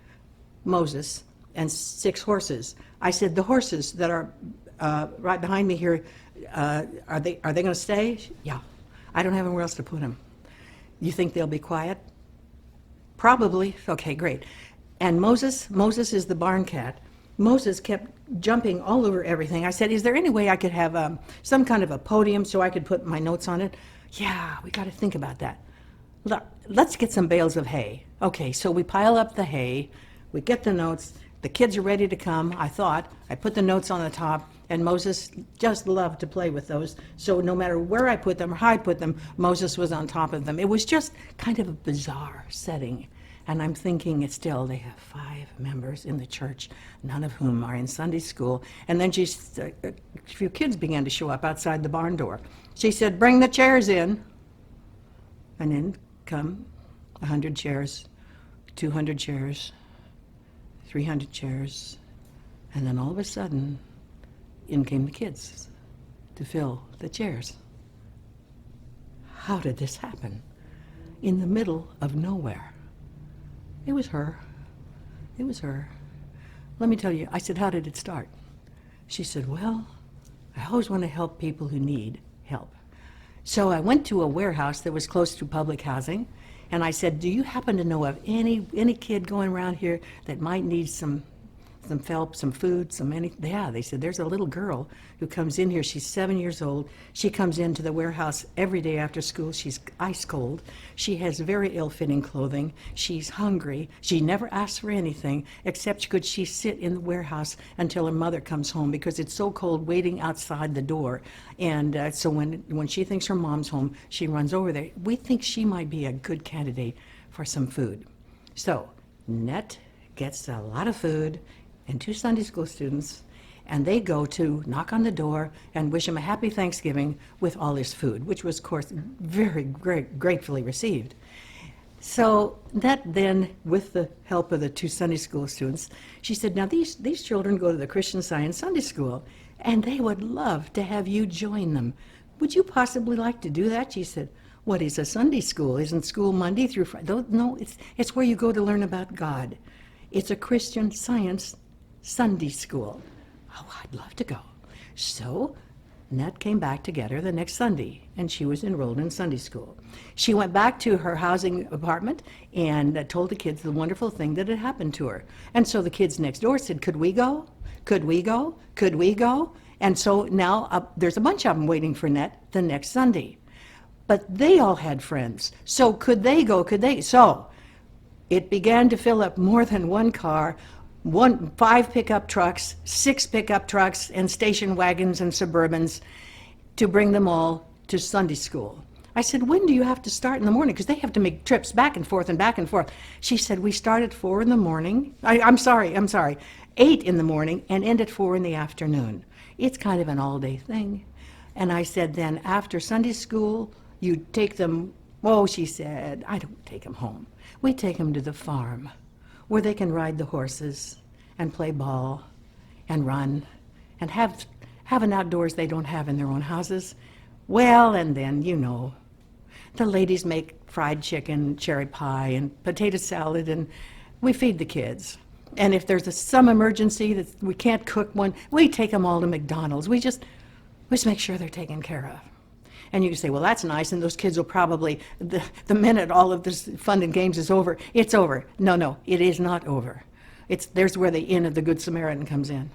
Moses, and 6 horses. I said, the horses that are right behind me here, are they going to stay? Yeah. I don't have anywhere else to put them. You think they'll be quiet? Probably. Okay, great. And Moses is the barn cat. Moses kept jumping all over everything. I said, is there any way I could have some kind of a podium so I could put my notes on it? Yeah, we got to think about that. Let's get some bales of hay. Okay, so we pile up the hay, we get the notes, the kids are ready to come. I put the notes on the top, and Moses just loved to play with those. So no matter where I put them or how I put them, Moses was on top of them. It was just kind of a bizarre setting. And I'm thinking still, they have 5 members in the church, none of whom are in Sunday school. And then a few kids began to show up outside the barn door. She said, bring the chairs in. And in come 100 chairs, 200 chairs, 300 chairs. And then all of a sudden, in came the kids to fill the chairs. How did this happen? In the middle of nowhere. It was her. Let me tell you, I said, how did it start? She said, well, I always want to help people who need help. So I went to a warehouse that was close to public housing, and I said, do you happen to know of any kid going around here that might need some help, some food, yeah, they said, there's a little girl who comes in here. She's 7 years old. She comes into the warehouse every day after school. She's ice cold. She has very ill-fitting clothing. She's hungry. She never asks for anything, except could she sit in the warehouse until her mother comes home, because it's so cold waiting outside the door. And so when she thinks her mom's home, she runs over there. We think she might be a good candidate for some food. So Net gets a lot of food and 2 Sunday school students, and they go to knock on the door and wish him a happy Thanksgiving with all his food, which was, of course, very gratefully received. So that then, with the help of the 2 Sunday school students, she said, now these children go to the Christian Science Sunday School, and they would love to have you join them. Would you possibly like to do that? She said, what is a Sunday school? Isn't school Monday through Friday? No, it's where you go to learn about God. It's a Christian Science Sunday School. Oh, I'd love to go. So Net came back to get her the next Sunday, and she was enrolled in Sunday school. She went back to her housing apartment and told the kids the wonderful thing that had happened to her. And so the kids next door said, could we go? Could we go? Could we go? And so now there's a bunch of them waiting for Net the next Sunday. But they all had friends. So could they go? Could they? So it began to fill up more than one car. 5 pickup trucks, 6 pickup trucks, and station wagons and Suburbans to bring them all to Sunday school. I said, when do you have to start in the morning? Because they have to make trips back and forth and back and forth. She said, we start at 4 in the morning. I'm sorry, 8 in the morning and end at 4 in the afternoon. It's kind of an all-day thing. And I said, then after Sunday school, you take them, oh, she said, I don't take them home. We take them to the farm, where they can ride the horses and play ball and run and have an outdoors they don't have in their own houses. Well, and then, the ladies make fried chicken, cherry pie, and potato salad, and we feed the kids. And if there's some emergency that we can't cook one, we take them all to McDonald's. We just make sure they're taken care of. And you can say, well, that's nice, and those kids will probably, the minute all of this fun and games is over, it's over. No, it is not over. There's where the Inn of the Good Samaritan comes in.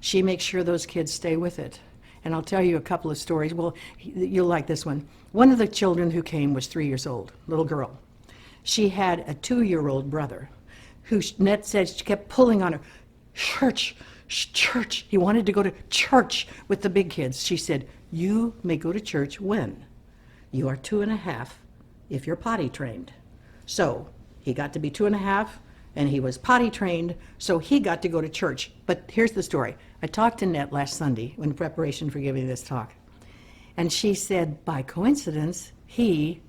She makes sure those kids stay with it. And I'll tell you a couple of stories. Well, you'll like this one. One of the children who came was 3 years old, little girl. She had a 2-year-old brother who, Net said, she kept pulling on her. Church. He wanted to go to church with the big kids. She said, you may go to church when? You are 2.5 if you're potty trained. So he got to be 2.5 and he was potty trained, so he got to go to church. But here's the story. I talked to Net last Sunday in preparation for giving this talk. And she said, by coincidence, he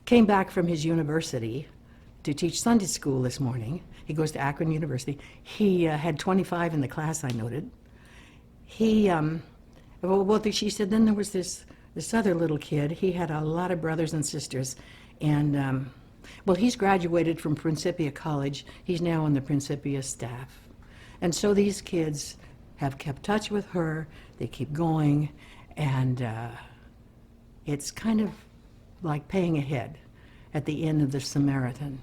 came back from his university to teach Sunday school this morning. He goes to Akron University. He had 25 in the class, I noted. She said, then there was this other little kid. He had a lot of brothers and sisters. And, he's graduated from Principia College. He's now on the Principia staff. And so these kids have kept touch with her. They keep going. And it's kind of like paying ahead at the Inn of the Samaritan.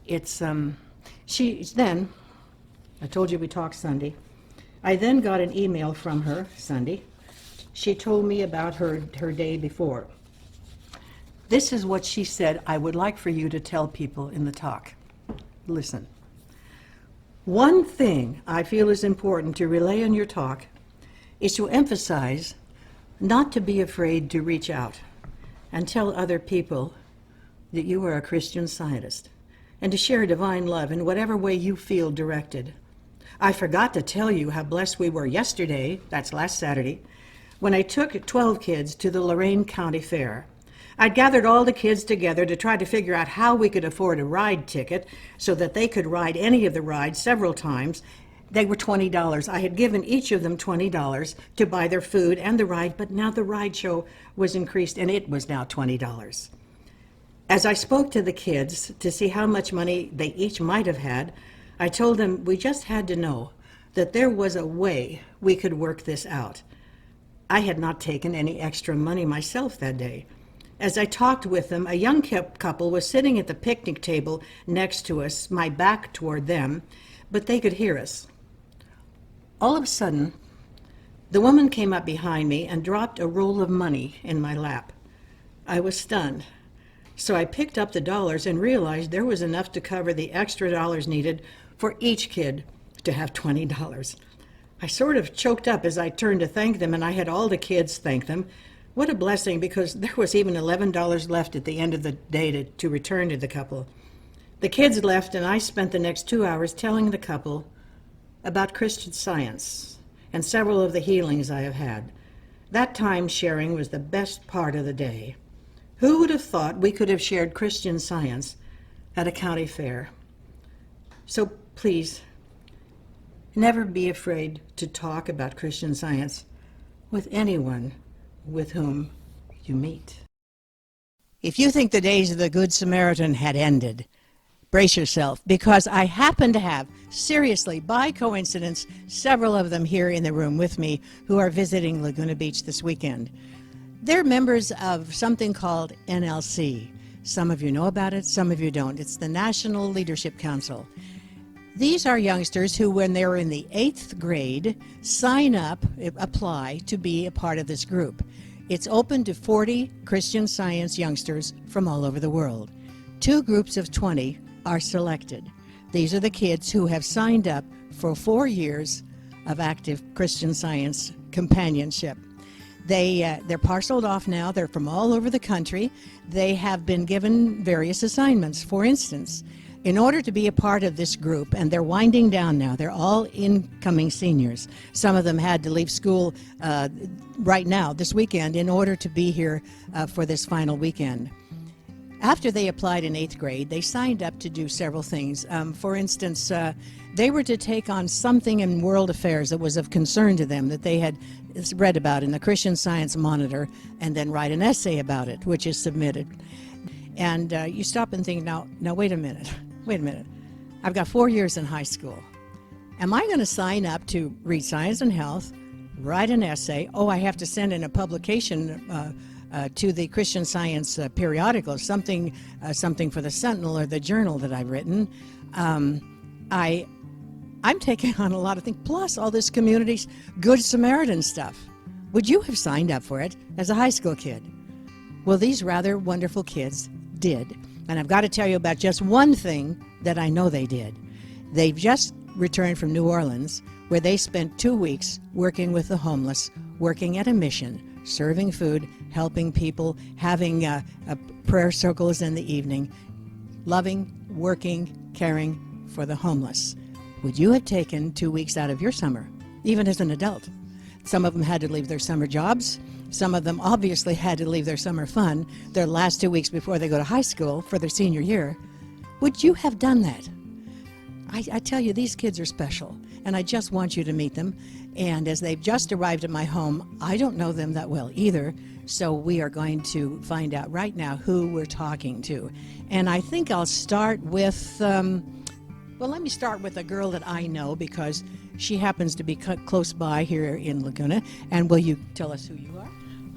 It's, then, I told you we talked Sunday. I then got an email from her Sunday. She told me about her day before. This is what she said I would like for you to tell people in the talk. Listen. One thing I feel is important to relay in your talk is to emphasize not to be afraid to reach out and tell other people that you are a Christian Scientist, and to share divine love in whatever way you feel directed. I forgot to tell you how blessed we were yesterday, that's last Saturday, when I took 12 kids to the Lorain County Fair. I'd gathered all the kids together to try to figure out how we could afford a ride ticket so that they could ride any of the rides several times. They were $20. I had given each of them $20 to buy their food and the ride, but now the ride show was increased and it was now $20. As I spoke to the kids to see how much money they each might have had, I told them we just had to know that there was a way we could work this out. I had not taken any extra money myself that day. As I talked with them, a young couple was sitting at the picnic table next to us, my back toward them, but they could hear us. All of a sudden, the woman came up behind me and dropped a roll of money in my lap. I was stunned. So I picked up the dollars and realized there was enough to cover the extra dollars needed for each kid to have $20. I sort of choked up as I turned to thank them, and I had all the kids thank them. What a blessing, because there was even $11 left at the end of the day to return to the couple. The kids left, and I spent the next 2 hours telling the couple about Christian Science and several of the healings I have had. That time sharing was the best part of the day. Who would have thought we could have shared Christian Science at a county fair? So please, never be afraid to talk about Christian Science with anyone with whom you meet. If you think the days of the Good Samaritan had ended, brace yourself, because I happen to have, seriously, by coincidence, several of them here in the room with me who are visiting Laguna Beach this weekend. They're members of something called NLC. Some of you know about it, some of you don't. It's the National Leadership Council. These are youngsters who, when they're in the 8th grade, sign up, apply to be a part of this group. It's open to 40 Christian Science youngsters from all over the world. 2 groups of 20 are selected. These are the kids who have signed up for 4 years of active Christian Science companionship. They're parceled off now. They're from all over the country. They have been given various assignments. For instance, in order to be a part of this group, and they're winding down now, they're all incoming seniors. Some of them had to leave school right now, this weekend, in order to be here for this final weekend. After they applied in 8th grade, they signed up to do several things. For instance, they were to take on something in world affairs that was of concern to them that they had read about in the Christian Science Monitor, and then write an essay about it, which is submitted. And you stop and think, now wait a minute. I've got 4 years in high school. Am I going to sign up to read Science and Health, write an essay? Oh, I have to send in a publication to the Christian Science periodical, something for the Sentinel or the Journal that I've written. I'm taking on a lot of things, plus all this community's Good Samaritan stuff. Would you have signed up for it as a high school kid? Well, these rather wonderful kids did. And I've got to tell you about just one thing that I know they did. They've just returned from New Orleans, where they spent 2 weeks working with the homeless, working at a mission, serving food, helping people, having prayer circles in the evening, loving, working, caring for the homeless. Would you have taken 2 weeks out of your summer, even as an adult? Some of them had to leave their summer jobs. Some of them obviously had to leave their summer fun, their last 2 weeks before they go to high school for their senior year. Would you have done that? I tell you, these kids are special, and I just want you to meet them. And as they've just arrived at my home, I don't know them that well either, so we are going to find out right now who we're talking to. And I think I'll start with, let me start with a girl that I know, because she happens to be close by here in Laguna. And will you tell us who you are?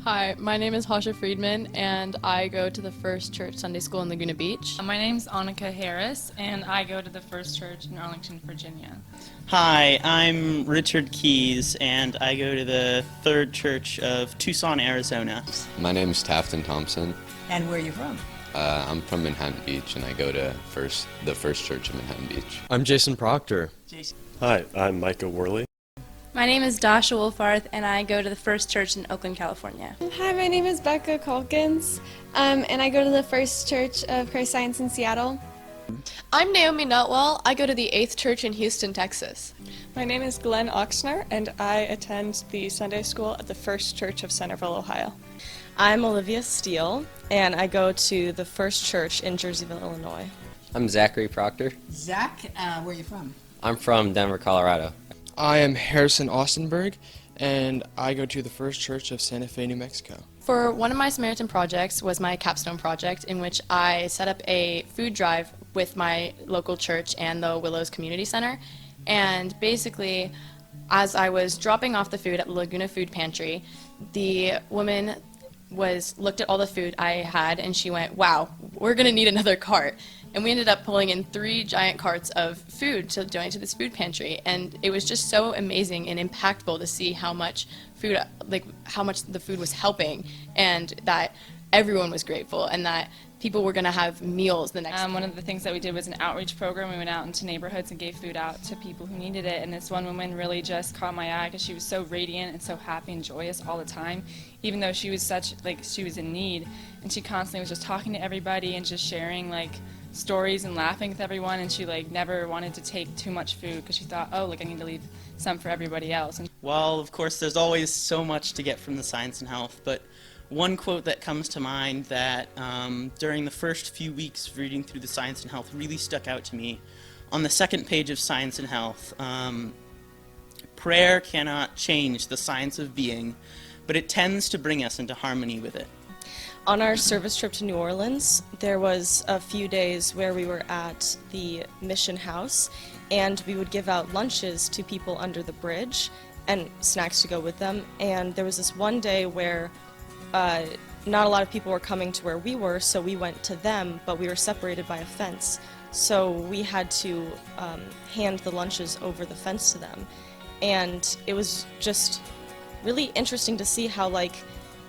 Hi, my name is Hasha Friedman, and I go to the First Church Sunday School in Laguna Beach. My name's Annika Harris, and I go to the First Church in Arlington, Virginia. Hi, I'm Richard Keys, and I go to the Third Church of Tucson, Arizona. My name is Tafton Thompson. And where are you from? I'm from Manhattan Beach, and I go to the First Church in Manhattan Beach. I'm Jason Proctor. Jason. Hi, I'm Micah Worley. My name is Dasha Wolfarth, and I go to the First Church in Oakland, California. Hi, my name is Becca Calkins, and I go to the First Church of Christ Science in Seattle. I'm Naomi Nutwell. I go to the 8th Church in Houston, Texas. My name is Glenn Oxner, and I attend the Sunday School at the First Church of Centerville, Ohio. I'm Olivia Steele, and I go to the First Church in Jerseyville, Illinois. I'm Zachary Proctor. Zach, where are you from? I'm from Denver, Colorado. I am Harrison Austenberg, and I go to the First Church of Santa Fe, New Mexico. For one of my Samaritan projects was my capstone project, in which I set up a food drive with my local church and the Willows Community Center. And basically, as I was dropping off the food at the Laguna Food Pantry, the woman looked at all the food I had and she went, "Wow, we're gonna need another cart." And we ended up pulling in 3 giant carts of food to donate to this food pantry. And it was just so amazing and impactful to see how much food, how much the food was helping, and that everyone was grateful and that people were gonna have meals the next day. One of the things that we did was an outreach program. We went out into neighborhoods and gave food out to people who needed it. And this one woman really just caught my eye because she was so radiant and so happy and joyous all the time, even though she was she was in need. And she constantly was just talking to everybody and just sharing stories and laughing with everyone. And she never wanted to take too much food because she thought, oh, I need to leave some for everybody else. And Well, of course, there's always so much to get from the Science and Health, but one quote that comes to mind that during the first few weeks of reading through the Science and Health really stuck out to me. On the second page of Science and Health, prayer cannot change the science of being, but it tends to bring us into harmony with it. On our service trip to New Orleans, there was a few days where we were at the mission house, and we would give out lunches to people under the bridge and snacks to go with them. And there was this one day where not a lot of people were coming to where we were, so we went to them, but we were separated by a fence. So we had to hand the lunches over the fence to them. And it was just really interesting to see how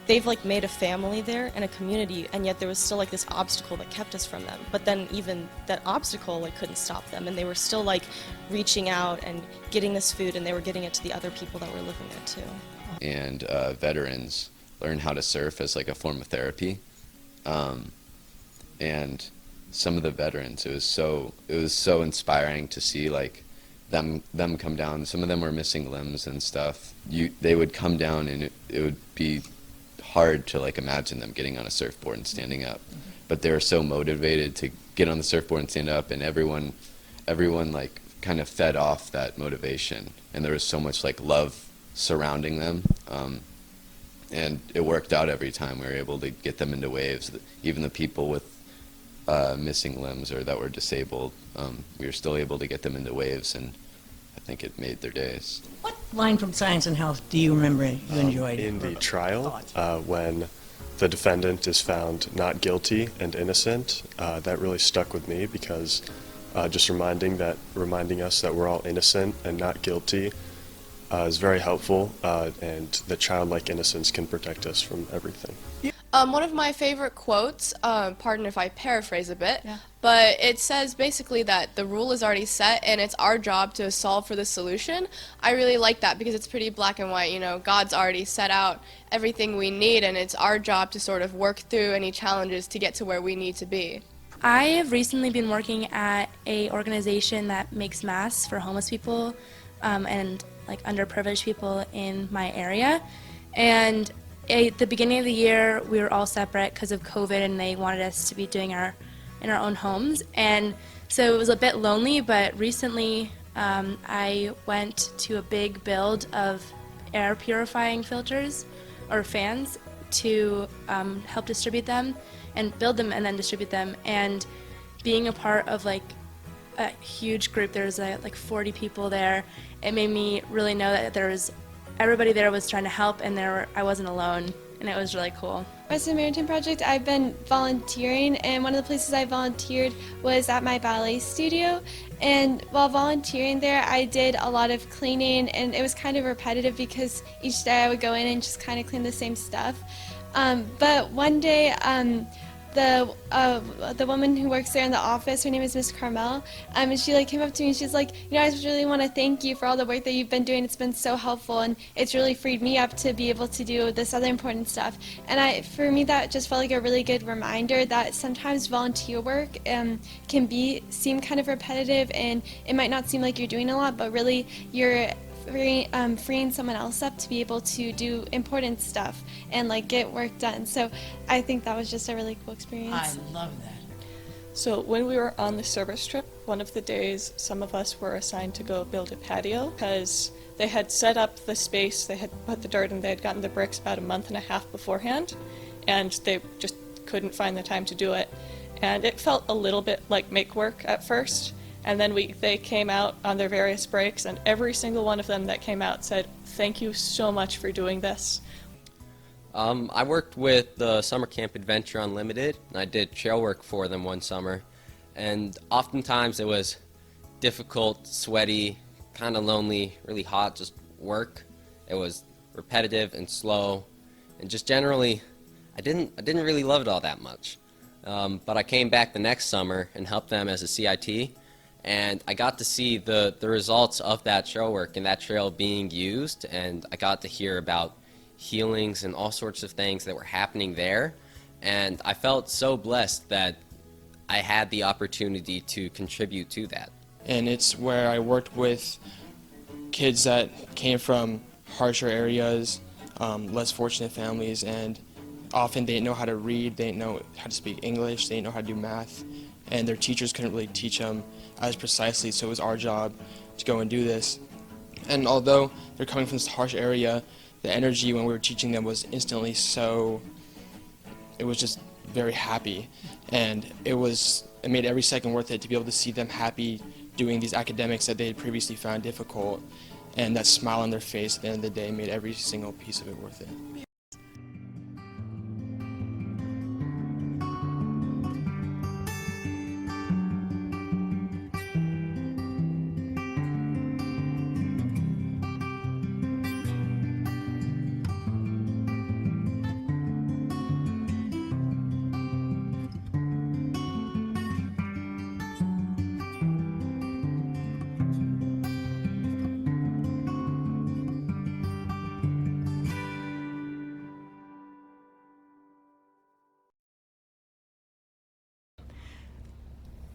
they've made a family there and a community, and yet there was still this obstacle that kept us from them. But then even that obstacle couldn't stop them, and they were still reaching out and getting this food, and they were getting it to the other people that were living there too. And veterans learn how to surf as a form of therapy. And some of the veterans, it was so inspiring to see them come down. Some of them were missing limbs and stuff. They would come down and it would be hard to imagine them getting on a surfboard and standing up. But they were so motivated to get on the surfboard and stand up, and everyone kind of fed off that motivation, and there was so much love surrounding them. And it worked out every time. We were able to get them into waves. Even the people with missing limbs or that were disabled, we were still able to get them into waves, and I think it made their days. What line from Science and Health do you remember you enjoyed? In the trial, when the defendant is found not guilty and innocent, that really stuck with me because just reminding us that we're all innocent and not guilty is very helpful, and that childlike innocence can protect us from everything. One of my favorite quotes, pardon if I paraphrase a bit, but it says basically that the rule is already set and it's our job to solve for the solution. I really like that because it's pretty black and white. God's already set out everything we need, and it's our job to sort of work through any challenges to get to where we need to be. I have recently been working at an organization that makes masks for homeless people and underprivileged people in my area. And at the beginning of the year, we were all separate because of COVID, and they wanted us to be doing in our own homes. And so it was a bit lonely, but recently I went to a big build of air purifying filters or fans to help distribute them and build them and then distribute them. And being a part of a huge group, there was 40 people there, it made me really know that everybody there was trying to help, and I wasn't alone, and it was really cool. As a Samaritan Project, I've been volunteering, and one of the places I volunteered was at my ballet studio. And while volunteering there, I did a lot of cleaning, and it was kind of repetitive because each day I would go in and just kind of clean the same stuff. But one day, the woman who works there in the office, her name is Miss Carmel, and she came up to me and she's like, I just really want to thank you for all the work that you've been doing. It's been so helpful, and it's really freed me up to be able to do this other important stuff. And for me, that just felt like a really good reminder that sometimes volunteer work can seem kind of repetitive, and it might not seem like you're doing a lot, but really you're freeing someone else up to be able to do important stuff and get work done. So I think that was just a really cool experience. I love that. So when we were on the service trip, one of the days some of us were assigned to go build a patio because they had set up the space, they had put the dirt, and they had gotten the bricks about a month and a half beforehand, and they just couldn't find the time to do it. And it felt a little bit like make work at first. And then they came out on their various breaks, and every single one of them that came out said, "Thank you so much for doing this." I worked with the Summer Camp Adventure Unlimited, and I did trail work for them one summer. And oftentimes it was difficult, sweaty, kind of lonely, really hot, just work. It was repetitive and slow, and just generally, I didn't really love it all that much. But I came back the next summer and helped them as a CIT, and I got to see the results of that trail work and that trail being used, and I got to hear about healings and all sorts of things that were happening there, and I felt so blessed that I had the opportunity to contribute to that. And it's where I worked with kids that came from harsher areas, less fortunate families, and often they didn't know how to read, they didn't know how to speak English, they didn't know how to do math, and their teachers couldn't really teach them as precisely, so it was our job to go and do this. And although they're coming from this harsh area, the energy when we were teaching them was instantly so, it was just very happy, and it made every second worth it to be able to see them happy doing these academics that they had previously found difficult, and that smile on their face at the end of the day made every single piece of it worth it.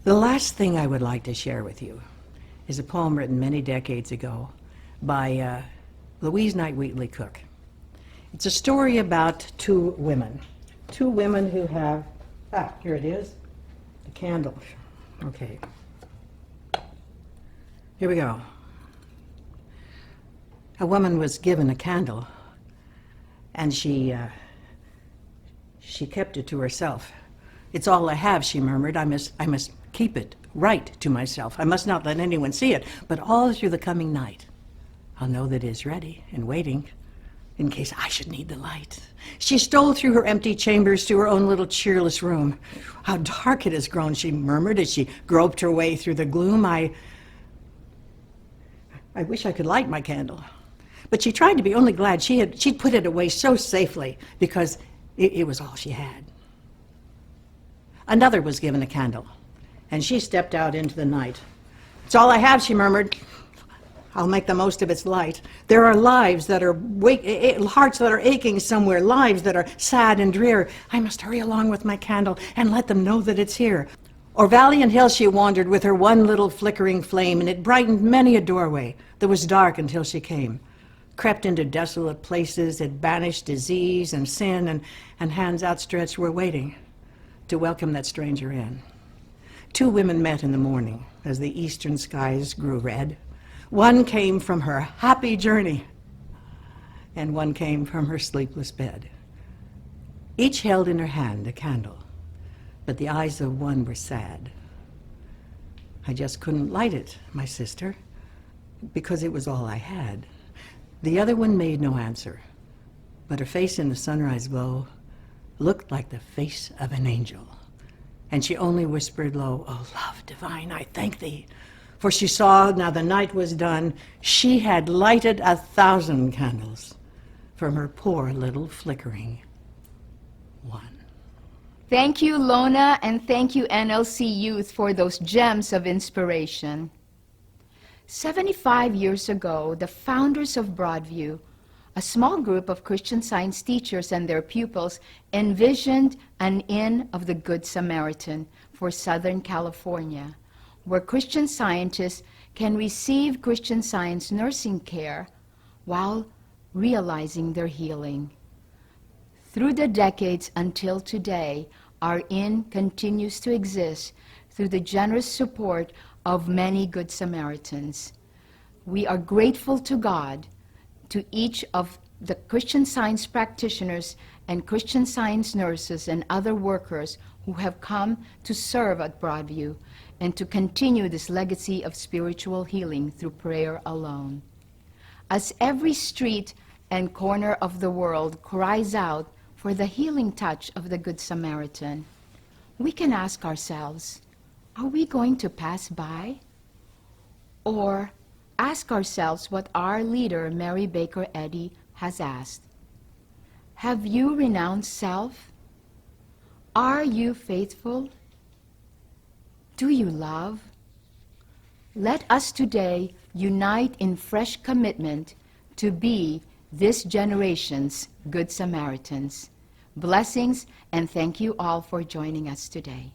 The last thing I would like to share with you is a poem written many decades ago by Louise Knight Wheatley Cook. It's a story about two women who have, here it is, the candle. Okay. Here we go. A woman was given a candle, and she kept it to herself. "It's all I have," she murmured. I must keep it right to myself. I must not let anyone see it, but all through the coming night, I'll know that it is ready and waiting in case I should need the light." She stole through her empty chambers to her own little cheerless room. "How dark it has grown," she murmured as she groped her way through the gloom. I wish I could light my candle. But she tried to be only glad she'd put it away so safely, because it was all she had. Another was given a candle, and she stepped out into the night. "It's all I have," she murmured. "I'll make the most of its light. There are lives that are hearts that are aching somewhere, lives that are sad and drear. I must hurry along with my candle and let them know that it's here." O'er valley and hill she wandered with her one little flickering flame, and it brightened many a doorway that was dark until she came. Crept into desolate places, it banished disease and sin, and hands outstretched were waiting to welcome that stranger in. Two women met in the morning as the eastern skies grew red. One came from her happy journey, and one came from her sleepless bed. Each held in her hand a candle, but the eyes of one were sad. "I just couldn't light it, my sister, because it was all I had." The other one made no answer, but her face in the sunrise glow looked like the face of an angel. And she only whispered low, "Oh, love divine, I thank thee." For she saw, now the night was done, she had lighted 1,000 candles from her poor little flickering one. Thank you, Lona, and thank you, NLC Youth, for those gems of inspiration. 75 years ago, the founders of Broadview, a small group of Christian Science teachers and their pupils, envisioned an Inn of the Good Samaritan for Southern California, where Christian scientists can receive Christian Science nursing care while realizing their healing. Through the decades until today, our inn continues to exist through the generous support of many Good Samaritans. We are grateful to God, to each of the Christian Science practitioners and Christian Science nurses and other workers who have come to serve at Broadview and to continue this legacy of spiritual healing through prayer alone. As every street and corner of the world cries out for the healing touch of the Good Samaritan, we can ask ourselves, are we going to pass by? Or ask ourselves what our leader, Mary Baker Eddy, has asked. Have you renounced self? Are you faithful? Do you love? Let us today unite in fresh commitment to be this generation's Good Samaritans. Blessings, and thank you all for joining us today.